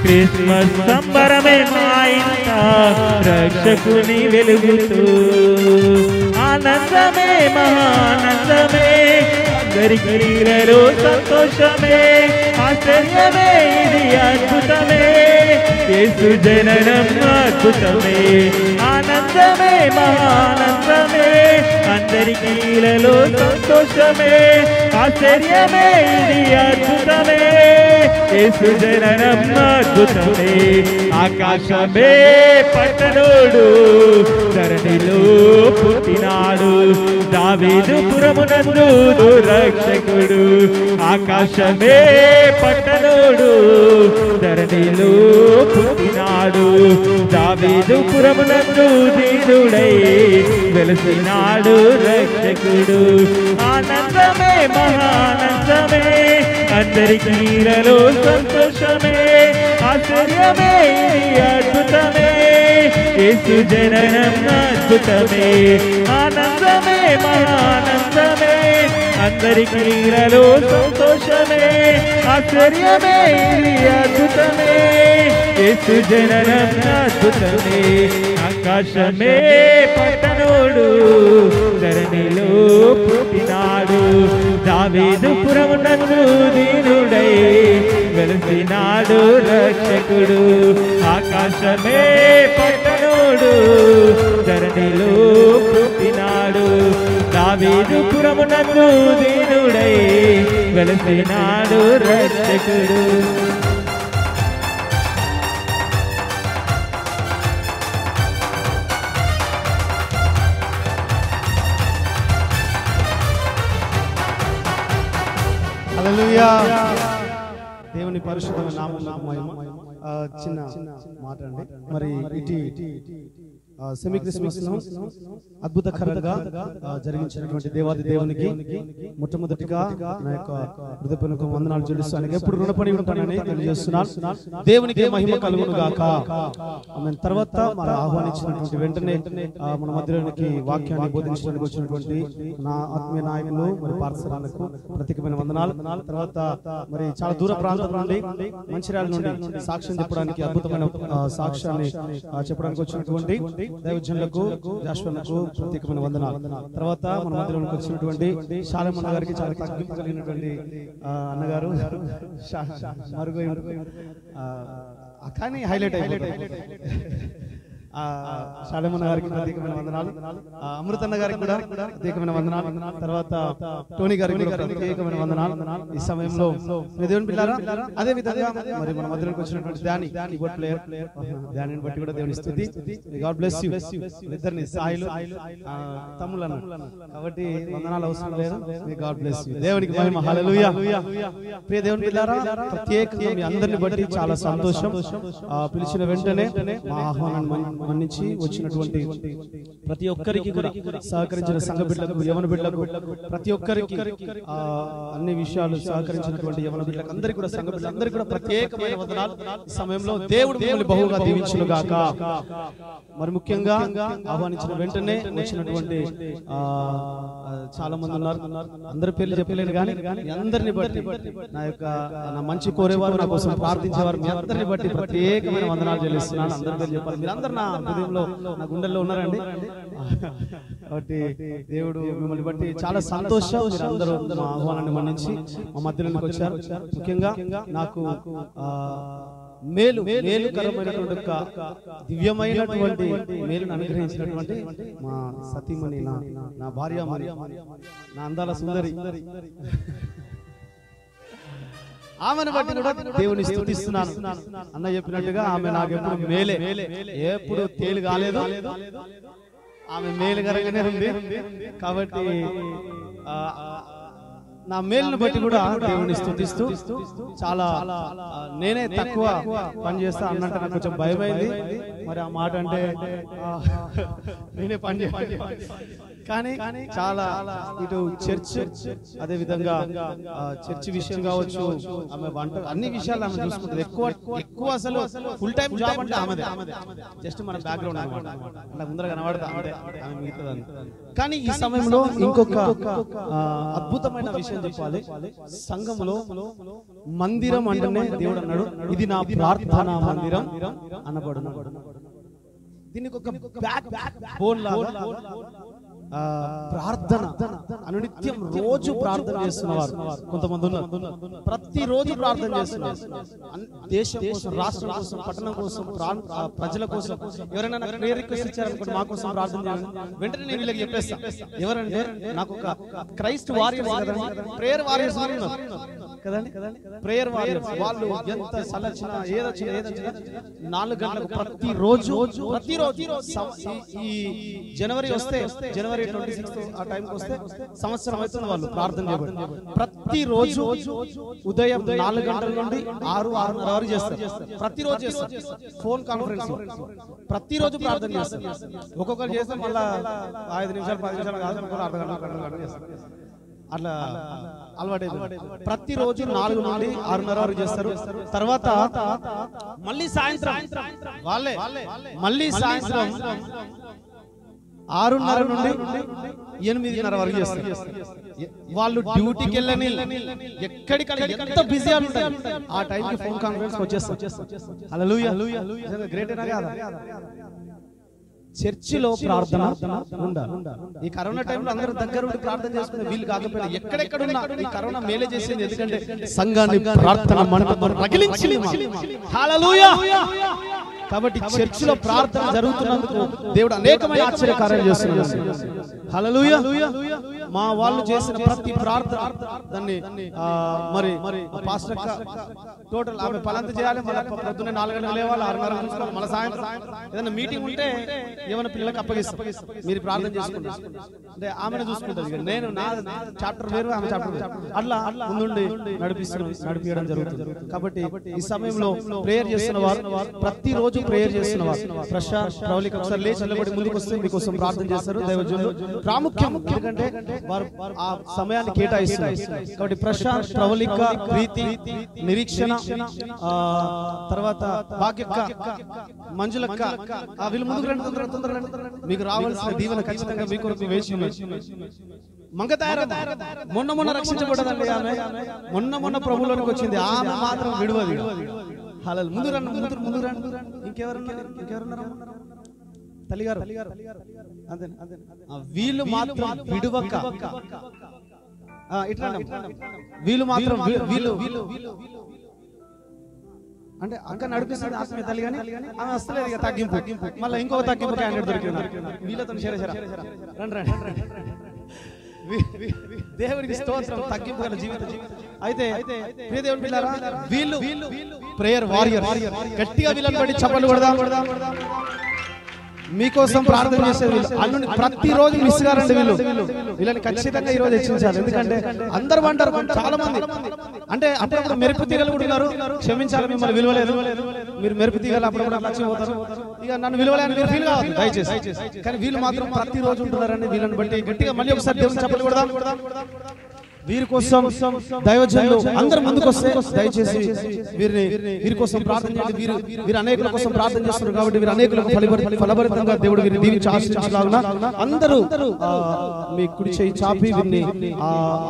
క్రిస్మస్ సంబరమే మా ఇంట రక్షకుని వెలుగుతో. ఆనందమే మహానందమే అందరికీలలో సంతోషమే. ఆశ్చర్యమే ఇది అద్భుతమే. యేసు జననం అద్భుతమే. ఆనందమే మహానందమే అందరికీలలో సంతోషమే. ఆశ్చర్యమే ఇది అద్భుతమే. యేసు జననం అద్భుతమే. ఆకాశమే పట్టణోడు ధరణిలో పుట్టినాడు. దావీదు పురమునందు రక్షకుడు. ఆకాశమే పట్టణోడు ధరణిలో పుట్టినాడు. దావీదు పురమునందు దీనుడై వెలసినాడు రక్షకుడు. ఆనందమే మహానందమే అందరికీలలో సంతోషమే. ఆశ్చర్యమే ఇది అద్భుతమే. యేసు జననం అద్భుతమే. ఆనందమే మహానందమే అందరికీలలో సంతోషమే. ఆశ్చర్యమే ఇది అద్భుతమే. యేసు జననం అద్భుతమే. ఆకాశమే పట్టణోడు ధరణిలో పుట్టినాడు. దావీదు పురమునందు దీనుడై వెలసినాడు రక్షకుడు. ఆకాశమే పట్టణోడు ధరణిలో పుట్టినాడు. దావీదు పురమునందు దీనుడై వెలసినాడు రక్షకుడు. హల్లెలూయా. దేవుని పరిశుద్ధమైన నామమునకు మహిమ. చిన్న మాట అండి. మరి ఇటు సెమీ క్రిస్మస్ ను అద్భుతకరంగా జరిగించినటువంటి దేవాది దేవునికి మొట్టమొదటిగా నా యొక్క హృదయపూర్వక వందనాలు చెల్లిస్తూ ఆయనకి ఎప్పుడు రుణపడి ఉంటానని తెలియజేస్తున్నాను. దేవునికి మహిమ కలుగును గాక. ఆమేన్. తర్వాత మన ఆహ్వానించినటువంటి వెంటనే మన మధ్యలోనికి వాక్యాన్ని బోధించడానికి వచ్చినటువంటి నా ఆత్మీయ నాయకులు మరి పాఠశాలకు ప్రత్యేకమైన వందనాలు. తర్వాత మరి చాలా దూర ప్రాంతం నుండి మంచిర్యాల నుండి సాక్ష్యం చెప్పడానికి అద్భుతమైన సాక్ష్యాన్ని చెప్పడానికి వచ్చినటువంటి దైవజనులకు జాషువకు ప్రత్యేకమైన వందనాలు. తర్వాత మన మధ్యలోకి వచ్చినటువంటి శాలమన్న గారికి చాలా తగ్గింపు కలిగినటువంటి అన్నగారు కానీ హైలైట్ శాలమన్న గారికి ప్రత్యేకమైన వందనాలు, అమృతన్న గారికి కూడా ప్రత్యేకమైన వందనాలు, తర్వాత టోనీ గారికి కూడా ప్రత్యేకమైన వందనాలు. ఈ సమయంలో దేవుని పిల్లారా, అదే విధంగా మరి మన మధ్యలోకి వచ్చినటువంటి ధ్యాని కీబోర్డ్ ప్లేయర్ ధ్యానిని బట్టి కూడా దేవుని స్తుతి. God bless you. ఇద్దరిని సాయిలు తమ్ముళ్ళను కాబట్టి వందనాలు అవసరం లేదు. God bless you. దేవునికి మహిమ. హల్లెలూయా. ప్రియ దేవుని పిల్లారా, ప్రత్యేకంగా మీ అందరిని బట్టి చాలా సంతోషం. పిలిచిన వెంటనే మా ఆహ్వానాన్ని మన్నించి వచ్చినటువంటి ప్రతి ఒక్కరికి కూడా సహకరించిన సంఘ బిడ్డలకు, యవన బిడ్డలకు, ప్రతి ఒక్కరికి అన్ని విషయాలు సహకరించినటువంటి యవన బిడ్డలకు అందరికీ కూడా, సంఘ బిడ్డలందరికీ కూడా ప్రత్యేకమైన వందనాలు. ఈ సమయంలో దేవుడు మిమ్మల్ని బహుగా దీవించును గాక. మరి ముఖ్యంగా ఆహ్వానించిన వెంటనే వచ్చినటువంటి చాలా మంది ఉన్నారు. అందరి పేర్లు చెప్పలేను కానీ అందరిని బట్టి, నా మంచి కోరేవారు, నా కోసం ప్రార్థించేవారు, మీ అందరిని బట్టి ప్రత్యేకమైన వందనాలు చెల్లిస్తున్నాను. అందరి పేర్లు చెప్పాలి. మీరందరూ నా హృదయంలో, నా గుండెల్లో ఉన్నారండి. కాబట్టి దేవుడు మిమ్మల్ని బట్టి చాలా సంతోషం. మీరు అందరూ మా ఆహ్వానాన్ని మన్నించి మా మధ్యలోకి వచ్చారు. ముఖ్యంగా నాకు మేలుకరమైనటువంటి దివ్యమైనటువంటి మేలును అనుగ్రహించినటువంటి మా సతీమణి, నా భార్య, నా అందాల సుందరి, ఆమెను బట్టి కూడా దేవుని స్తుతిస్తున్నాను. అన్న చెప్పినట్టుగా ఆమె నాకు ఎప్పుడు మేలే, ఎప్పుడు తేలి కాలేదు. ఆమె మేలు కరగానే ఉంది. కాబట్టి నా మేలును బట్టి కూడా దేవుని స్తుతిస్తూ, చాలా నేనే తక్కువ పని చేస్తా అన్నట్టు నాకు కొంచెం భయమైంది. మరి ఆ మాట అంటే నేనే పని చేయాలి కానీ చాలా ఇటు చర్చ్, అదే విధంగా చర్చ్ విషయం కావచ్చు, ఆమె వంట, అన్ని విషయాలు ఆమె చూసుకుంటుంది. ఎక్కువ అసలు ఫుల్ టైం జాబ్ అంటే ఆమెదే. జస్ట్ మన బ్యాక్గ్రౌండ్ అన్నమాట, అలా ముందర కనబడతా ఆమె మిగతాదని. కానీ ఈ సమయంలో ఇంకొక అద్భుతమైన విషయం చెప్పాలి. సంఘంలో మందిరం అంటేనే దేవుడు అన్నాడు, ఇది నా ప్రార్థనా మందిరం అనబడు. దీనికి ఒక బ్యాక్ బోన్ లాగా ప్రార్థన అనునిత్యం రోజు ప్రార్థన చేస్తున్నవారు కొంతమంది ఉన్నారు. ప్రతిరోజు ప్రార్థన చేస్తున్నారు. దేశం కోసం, రాష్ట్రం కోసం, పట్టణం కోసం, ప్రజల కోసం. ఎవరైనా నాకు ప్రేయర్ రిక్వెస్ట్ ఇచ్చారనుకోండి, మా కోసం ప్రార్థన చేయాలి, వెంటనే నేను వీళ్ళకి చెప్పేస్తా. ఎవరంటే నాకు ఒక క్రైస్ట్ వారియర్స్ కదండి, ప్రేయర్ వారియర్స్ కదండి, ప్రేయర్ వారియర్స్. వాళ్ళు ఎంత సలచిన ఏదొచ్చినా 4 గంటలకు ప్రతిరోజు ఈ జనవరి వస్తే, జనవరి 26 ఆ టైంకి వస్తే సంవత్సరం అవుతుంది వాళ్ళు ప్రార్థన చేయబడి. ప్రతిరోజు ఉదయం 4 గంటల నుండి 6-6:30 వరకు చేస్తారు. ప్రతిరోజు చేస్తారు. ఫోన్ కాన్ఫరెన్స్ ప్రతిరోజు ప్రార్థన చేస్తారు. ఒక్కొక్కరు చేస్తే మళ్ళా 5 నిమిషాలు 10 నిమిషాలు కాదు, అర్ధ గంట చేస్తారు. అట్లా అలవాటు. ప్రతిరోజు 4 నుండి 6:30 వరకు చేస్తారు. తర్వాత మళ్ళీ సాయంత్రం వాళ్ళే మళ్ళీ సాయంత్రం 6:30 నుండి 8:30 వరకు చేస్తారు. వాళ్ళు డ్యూటీకి వెళ్ళని, ఎక్కడికక్కడ ఎంత బిజీ ఉంటారు, ఆ టైంకి ఫోన్ కాన్ఫరెన్స్ వచ్చేస్తారు. హల్లెలూయా. గ్రేటేనా కాదా? చర్చిలో ప్రార్థన ఉండాలి. ఈ కరోనా టైంలో అందరూ దగ్గర ఉండి ప్రార్థన చేసుకునే వీళ్ళు కాకపోయినా ఎక్కడెక్కడున్నా ఈ కరోనా మేలే చేసింది. ఎందుకంటే సంఘాన్ని ప్రార్థన మంటతో రగిలించింది. హల్లెలూయా. కాబట్టి చర్చిలో ప్రార్థన జరుగుతున్నందుకు దేవుడు అనేకమైన ఆశ్చర్యకార్యాలు చేస్తున్నాడు. హల్లెలూయా. మా వాళ్ళు చేసిన ప్రతి ప్రార్థన దాన్ని మరి పాస్టర్ టోటల్ ఆమె పలంత చేయాలి. మళ్ళీ పొద్దున్నే 4 గంటలకు లేవాలి, 6:30 చూసుకోవాలి. మళ్ళీ సాయంత్రం ఏదైనా మీటింగ్ ఉంటే ఏమైనా పిల్లలకు అప్పగిస్తాం, మీరు ప్రార్థన చేసుకుంటారు అంటే ఆమెను చూసుకుంటుంది. నేను నా చాప్టర్ వేరు, ఆమె చాప్టర్ వేరు, అట్లా ముందుండి నడిపించడం జరుగుతుంది. కాబట్టి ఈ సమయంలో ప్రేయర్ చేస్తున్న వారు, ప్రతిరోజు ప్రేయర్ చేస్తున్న వారు, ప్రశాంత్ ప్రవళిక ఒకసారి లేచి నిలబడి ముందుకు వస్తే మీకోసం ప్రార్థన చేస్తారు దైవజనులు. ప్రాముఖ్యం ఎందుకంటే వారు ఆ సమయాన్ని కేటాయిస్తున్నారు. కాబట్టి ప్రశాంత్, ప్రవళిక, ప్రీతి, నిరీక్షణ, తర్వాత భాగ్యక్క, మంజులక్క, వీళ్ళు ముందుకు రండి, తొందరగా మీకు రావాల్సిన దీవెన ఖచ్చితంగా మీ కొరకు వేచి మొన్న రక్షించబడ్డదండి. ఆమె మొన్న ప్రభులోనికి వచ్చింది. ఆమె మాత్రం విడువది. హల్లెలూయా. ముందు రండి. ఇంకెవరున్నారు? తల్లిగారు అంతే. వీళ్ళు మాత్రం విడువక, ఇట్లా వీళ్ళు మాత్రం వీళ్ళు అంటే అక్క నడిపిస్తుంది ఆత్మీయ తల్లి కానీ ఆమె వస్తలేదు ఇక తగ్గింపు మళ్ళీ ఇంకొక తగ్గింపు క్యాండిడేట్ దొరికినారు వీళ్ళతో రండి దేవునికి స్తోత్రం. తగ్గింపు గల జీవితం. అయితే ప్రియ దేవుని పిల్లారా, వీళ్ళు ప్రేయర్ వారియర్. గట్టిగా వీళ్ళని బట్టి చప్పట్లు కొడదాం. మీకోసం ప్రార్థన చేసే వీళ్ళు ప్రతిరోజు మిస్ గారండి. వీళ్ళని ఖచ్చితంగా ఈ రోజు హెచ్చించాలి. ఎందుకంటే అందరూ అంటారు, చాలా మంది అంటే అప్పుడప్పుడు మెరుపు తీగలు కూడా ఉన్నారు. క్షమించాలి, మిమ్మల్ని విలువలేదు. మీరు మెరుపు తీగలు అప్పుడప్పుడు లక్ష్యపోతారు. ఇక నన్ను విలువలేని మీరు ఫీల్ కావాలి దయచేసి. కానీ వీళ్ళు మాత్రం ప్రతిరోజు ఉంటున్నారండి. వీళ్ళని బట్టి గట్టిగా మళ్ళీ ఒకసారి దేవుని చప్పట్లు కొడదాం. వీరి కోసం దైవజనులు అందరూ ముందుకు వస్తే దయచేసి వీరి కోసం ప్రార్థన చేయండి. వీరు అనేకుల కోసం ప్రార్థన చేస్తున్నారు కాబట్టి వీరు అనేకులకు ఫలభరితంగా దేవుడు వీరిని దీవించి ఆశీర్వదించలాగున అందరూ మీ కుడి చేయి చాపి వీరిని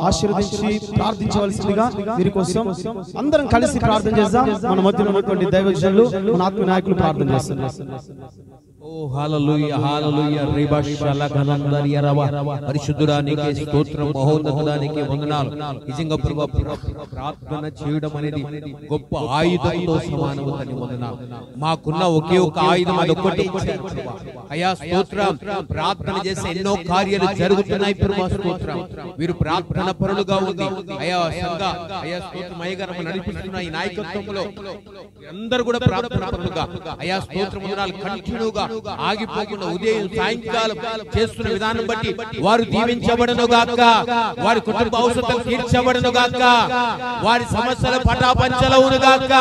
ఆశీర్వదించి ప్రార్థించవలసిందిగా వీరి కోసం అందరం కలిసి ప్రార్థన చేద్దాం. మన మధ్యలో ఉన్నటువంటి దైవజనులు మన ఆత్మ నాయకులు ప్రార్థన చేస్తున్నారు. ఓ హల్లెలూయా హల్లెలూయా రిబాషల గలందరియ రవ పరిశుద్ధుడా నీకే స్తోత్రం, మహోన్నతుడా నీకే వందనాలు. నిజంగా ప్రభువా ప్రార్థన చేయడం అనేది గొప్ప ఆయుధంతో సమానము అని వందనాలు. మాకున్న ఒకే ఒక ఆయుధం అదొక్కటి అయ్యా స్తోత్రం. ప్రార్థన చేసే ఎన్నో కార్యాలు జరుగుతున్నాయి ప్రభువా స్తోత్రం. వీరు ప్రార్థన పరులుగా ఉంది అయ్యా సంఘ అయ్యా స్తోత్రం. అయ్యగారు నడిపిస్తున్న ఈ నాయకత్వంలో అందరూ కూడా ప్రార్థన పరులుగా అయ్యా స్తోత్రం వందనాలు. కంటిన్యూగా ఆగిపోకుండా ఉదయం సాయంకాలం చేస్తున్న విధానం బట్టి వారు దీవించబడను గాక, వారి కుటుంబ అవసరాలు తీర్చబడను గాక, వారి సమస్యల పటాపంచలవును గాక,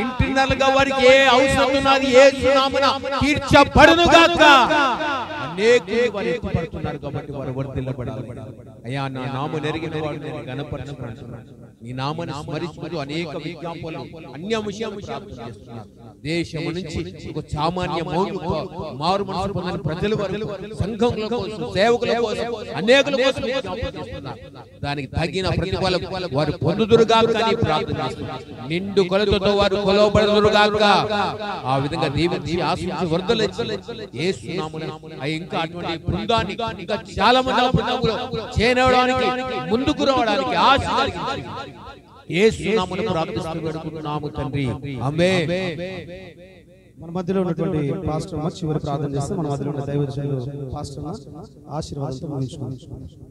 ఇంటర్నల్ గా వారికి ఏ అవసరం ఉన్నది యేసు నామమున తీర్చబడను గాక. అనేకులు వారు ఎత్తిపడుతున్నారు కాబట్టి వారు వర్ధిల్లబడాలి. అయ్యా నా నామము నెరిగిన వాడు నేను గణపరచుకుంటున్నాను. నీ నామాన్ని స్మరించుకుంటూ అనేక విజ్ఞాపనలు అన్య విషయాలు ప్రార్థన చేస్తున్నారు. దేశం నుంచి ఒక సామాన్య మారు మనసు పొందని ప్రజల వరకు సంఘముల కోసం సేవకుల కోసం అనేకుల కోసం విజ్ఞాపన చేస్తున్నారు. దానికి తగిన ప్రతిఫలం వారు పొందుదురుగాక అని ప్రార్థన చేస్తున్నారు. నిండు కొలతతో వారు కొలవబడుదురుగాక. ఆ విధంగా దీవించి ఆశీర్వదించి వర్ధలించి యేసు నామమున ఇంకా అటువంటి బృందాన్ని ఇంకా చాలా మంది బృందంలో చేరడానికి ముందుకు రావడానికి ఆశ కలిగించి యేసు నామమున ప్రార్థిస్తూ వేడుకుంటున్నాము తండ్రి, ఆమేన్. మన మధ్యలో ఉన్నటువంటి పాస్టర్ చివరి ప్రార్థన చేస్తే మన మధ్యలో ఉన్న దైవజనులు పాస్టర్ ఆశీర్వాదంతో ముగించుకుంటున్నాం.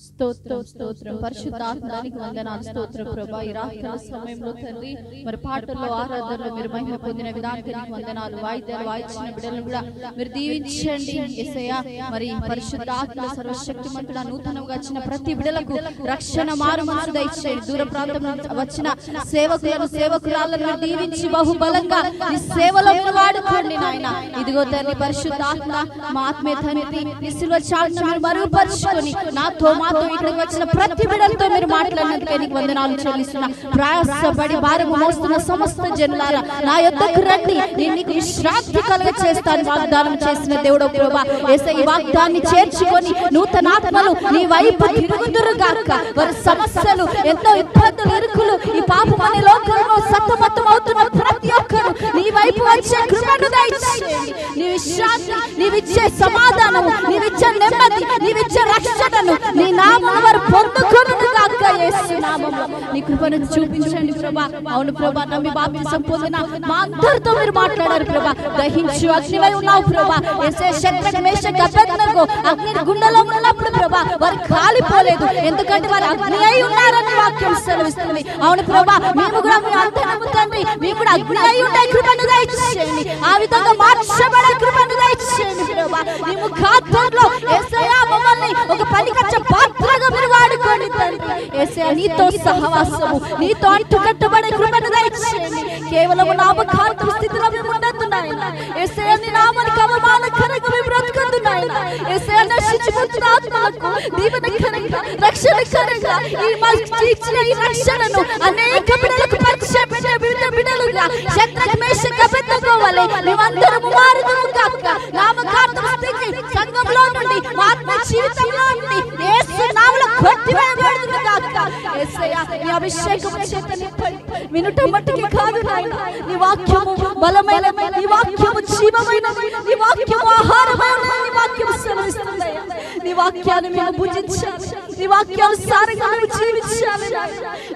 స్తోత్రం స్తోత్రం పరిశుద్ధాత్మనికి వందనాలు. స్తోత్రం ప్రభా. ఈ రాత్రి సమయంలో తండ్రి మరి పాటల్లో ఆరాధనలో మీరు మహిమ పొందిన విధానానికి వందనాలు. వాయిద్యాలు వాయించిన బిడ్డలను కూడా మీరు దీవించండి యేసయ్యా. మరి పరిశుద్ధాత్మ సర్వశక్తిమంతుడా నూతనంగా వచ్చిన ప్రతి బిడ్డలకు రక్షణ మారు మనసు దయచేయండి. దూర ప్రాంతం నుంచి వచ్చిన సేవకులను సేవకురాలను మీరు దీవించి బహుబలంగా ఈ సేవలో మీరు వాడుకోండి నాయన. ఇదిగో తండ్రి పరిశుద్ధాత్మ మా ఆత్మీయ తండ్రి ఈ శిలువ చాటును మీరు మరుగుపరుచుకొని నాతో మాతో ఇక్కడికి వచ్చిన ప్రతి బిడ్డలతో మీరు మాట్లాడినందుకే నీకు వందనాలు చెల్లిస్తున్నా. ప్రయాసపడి భారము మోస్తున్న సమస్త జనులారా నా యొద్దకు రండి, నేను నీకు విశ్రాంతి కలుగ చేస్తాను వాగ్దానం చేసిన దేవుడు ప్రభువా. యేసయ్య ఈ వాగ్దాన్ని చేర్చుకొని నూతన ఆత్మలు నీ వైపు తిరుగుదురుగాక. వారి సమస్యలు ఎంతో ఇబ్బందులు ఇరుకులు ఈ పాపమనే లోకంలో సతమతం అవుతున్న ప్రతి ఒక్కరు నీ వైపు వచ్చే కృపను దయచేయండి. నీ విశ్రాంతి, నీవిచ్చే సమాధానము, నీవిచ్చే నెమ్మది, నీవిచ్చే రక్షణను నీ నామమున వారు పొందుకొనుగాక యేసు నామములో. నీ కృపను చూపించండి ప్రభువా. అవును ప్రభువా, నమ్మి బాప్తిసం పొందిన మా అందరితో మీరు మాట్లాడారు ప్రభువా. దహించు అగ్నివై ఉన్నావు ప్రభువా. యేసే శద్రక్ మేషక్ అబేద్నెగో అగ్ని గుండెలో ఉన్నప్పుడు ప్రభువా వారు కాలిపోలేదు, ఎందుకంటే వారు అగ్ని అయి ఉన్నారని వాక్యం సెలవిస్తుంది. అవును ప్రభువా, మేము కూడా మీ అంతరము తండ్రి మేము కూడా అగ్ని అయి ఉండే కృపను దయచేయండి. ఆ విధంగా మార్చబడే కృపను దయచేయండి ప్రభువా. నీ ముఖాద్దంలో యేసయ్యా మమ్మల్ని ఒక పనికచ్చ పాత్రగా మీరు వాడుకోండి తండ్రి. యేసయ్యా నీతో సహవాసము, నీతో అంటుకట్టబడే కృపను దయచేయండి. కేవలం నామకార్థ స్థితిలో మేము ఉండొద్దు నాయన. యేసయ్యా నీ నామానికి అవమానకరంగా మేము బ్రతకొద్దు నాయన. యేసయ్యా నశించిపోతున్న ఆత్మలకు దీవెనకరంగా రక్షణకరంగా ఈ రక్షణను అనేక బిడ్డలకు పరిచయం పెట్టే బిడ్డలుగా శద్రక్ మేషక్ అబేద్నెగో వలె మేమందరము మారుదుము గాక. నామకార్థ స్థితి సంఘంలో నుండి ఆత్మ జీవితంలో నుండి యేసు నామములో కొట్టివేయబడును గాక. యేసయ్యా నీ అభిషేకము చేత నింపండి. వినుట మట్టుకి కాదు నాయన, నీ వాక్యము బలమైనది, నీ వాక్యము జీవమైనది, నీ వాక్యము ఆహారమైనది, నీ వాక్యము వాక్యం సెలవిస్తుందయ్యా. నీ వాక్యాన్ని మేము భుజించాలి, నీ వాక్యానుసారంగా మేము జీవించాలి.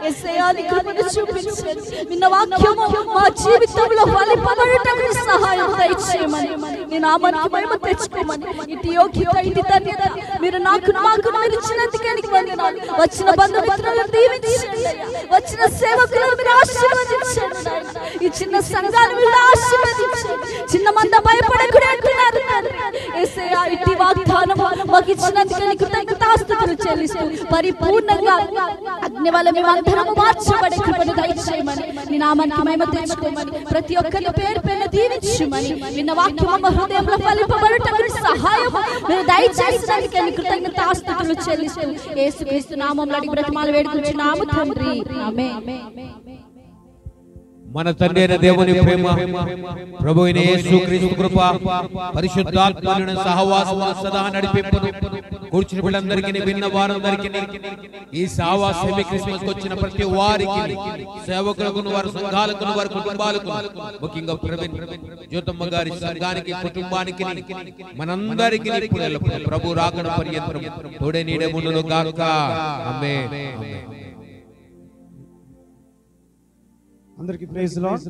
యేసయ్యా నీ కృపను చూపించండి. నిన్న వాక్యము మా జీవితంలో ఫలింపబడటానికి సహాయం దయచేయమని, నీ నామానికి మహిమ తెచ్చుకోమని. ఇటు యోగ్యత, ఇటు ధన్యత మీరు నాకు మీరు ఇచ్చినందుకే నీకు వందనాలు. వచ్చిన బంధుమిత్రులను దీవించండి, వచ్చిన సేవకులను మీరు ఆశీర్వదించండి. ఈ చిన్న సంఘాన్ని మీరు ఆశీర్వదించండి. చిన్న మంద భయపడకుడే అంటున్నారు యేసయ్యా. ఇట్టి వాగ్దానం మాకు ఇచ్చినందుకే నీకు కృతజ్ఞతాస్తుతులు చెల్లిస్తూ పరిపూర్ణంగా అగ్ని వల్ల మేమందరము మార్చబడే కృపను దయచేయమని, నీ నామానికి మహిమ తెచ్చుకోమని, ప్రతి ఒక్కరిని పేరు పేరున దీవించమని, విన్న వాక్యం మా హృదయంలో ఫలింపబడటానికి సహాయం మీరు దయచేసినందుకే నీ కృతజ్ఞతాస్తుతులు చెల్లిస్తూ యేసుక్రీస్తు నామములో అడిగి బ్రతిమాలు వేడుకుంటున్నాము తండ్రి, ఆమేన్. మన తండ్రి అయిన దేవుని ప్రేమ, ప్రభువైన యేసుక్రీస్తు కృప, పరిశుద్ధాత్మల సహవాసము సదా నడిపింపును కూర్చుని వీళ్ళందరికీ, విన్న వారందరికీ, ఈ సహవాసమే క్రిస్మస్ వచ్చిన ప్రతి వారికి, సేవకులకు, వారి సంఘాలకు, వారి కుటుంబాలకు, ముఖ్యంగా ప్రవీణ్ జ్యోతమ్మ గారి సంఘానికి, కుటుంబానికి, మనందరికీ ప్రభు రాకడ పర్యంతం తోడే నీడే ముందును గాక. ఆమేన్. అందరికీ ప్రైజ్ లార్డ్.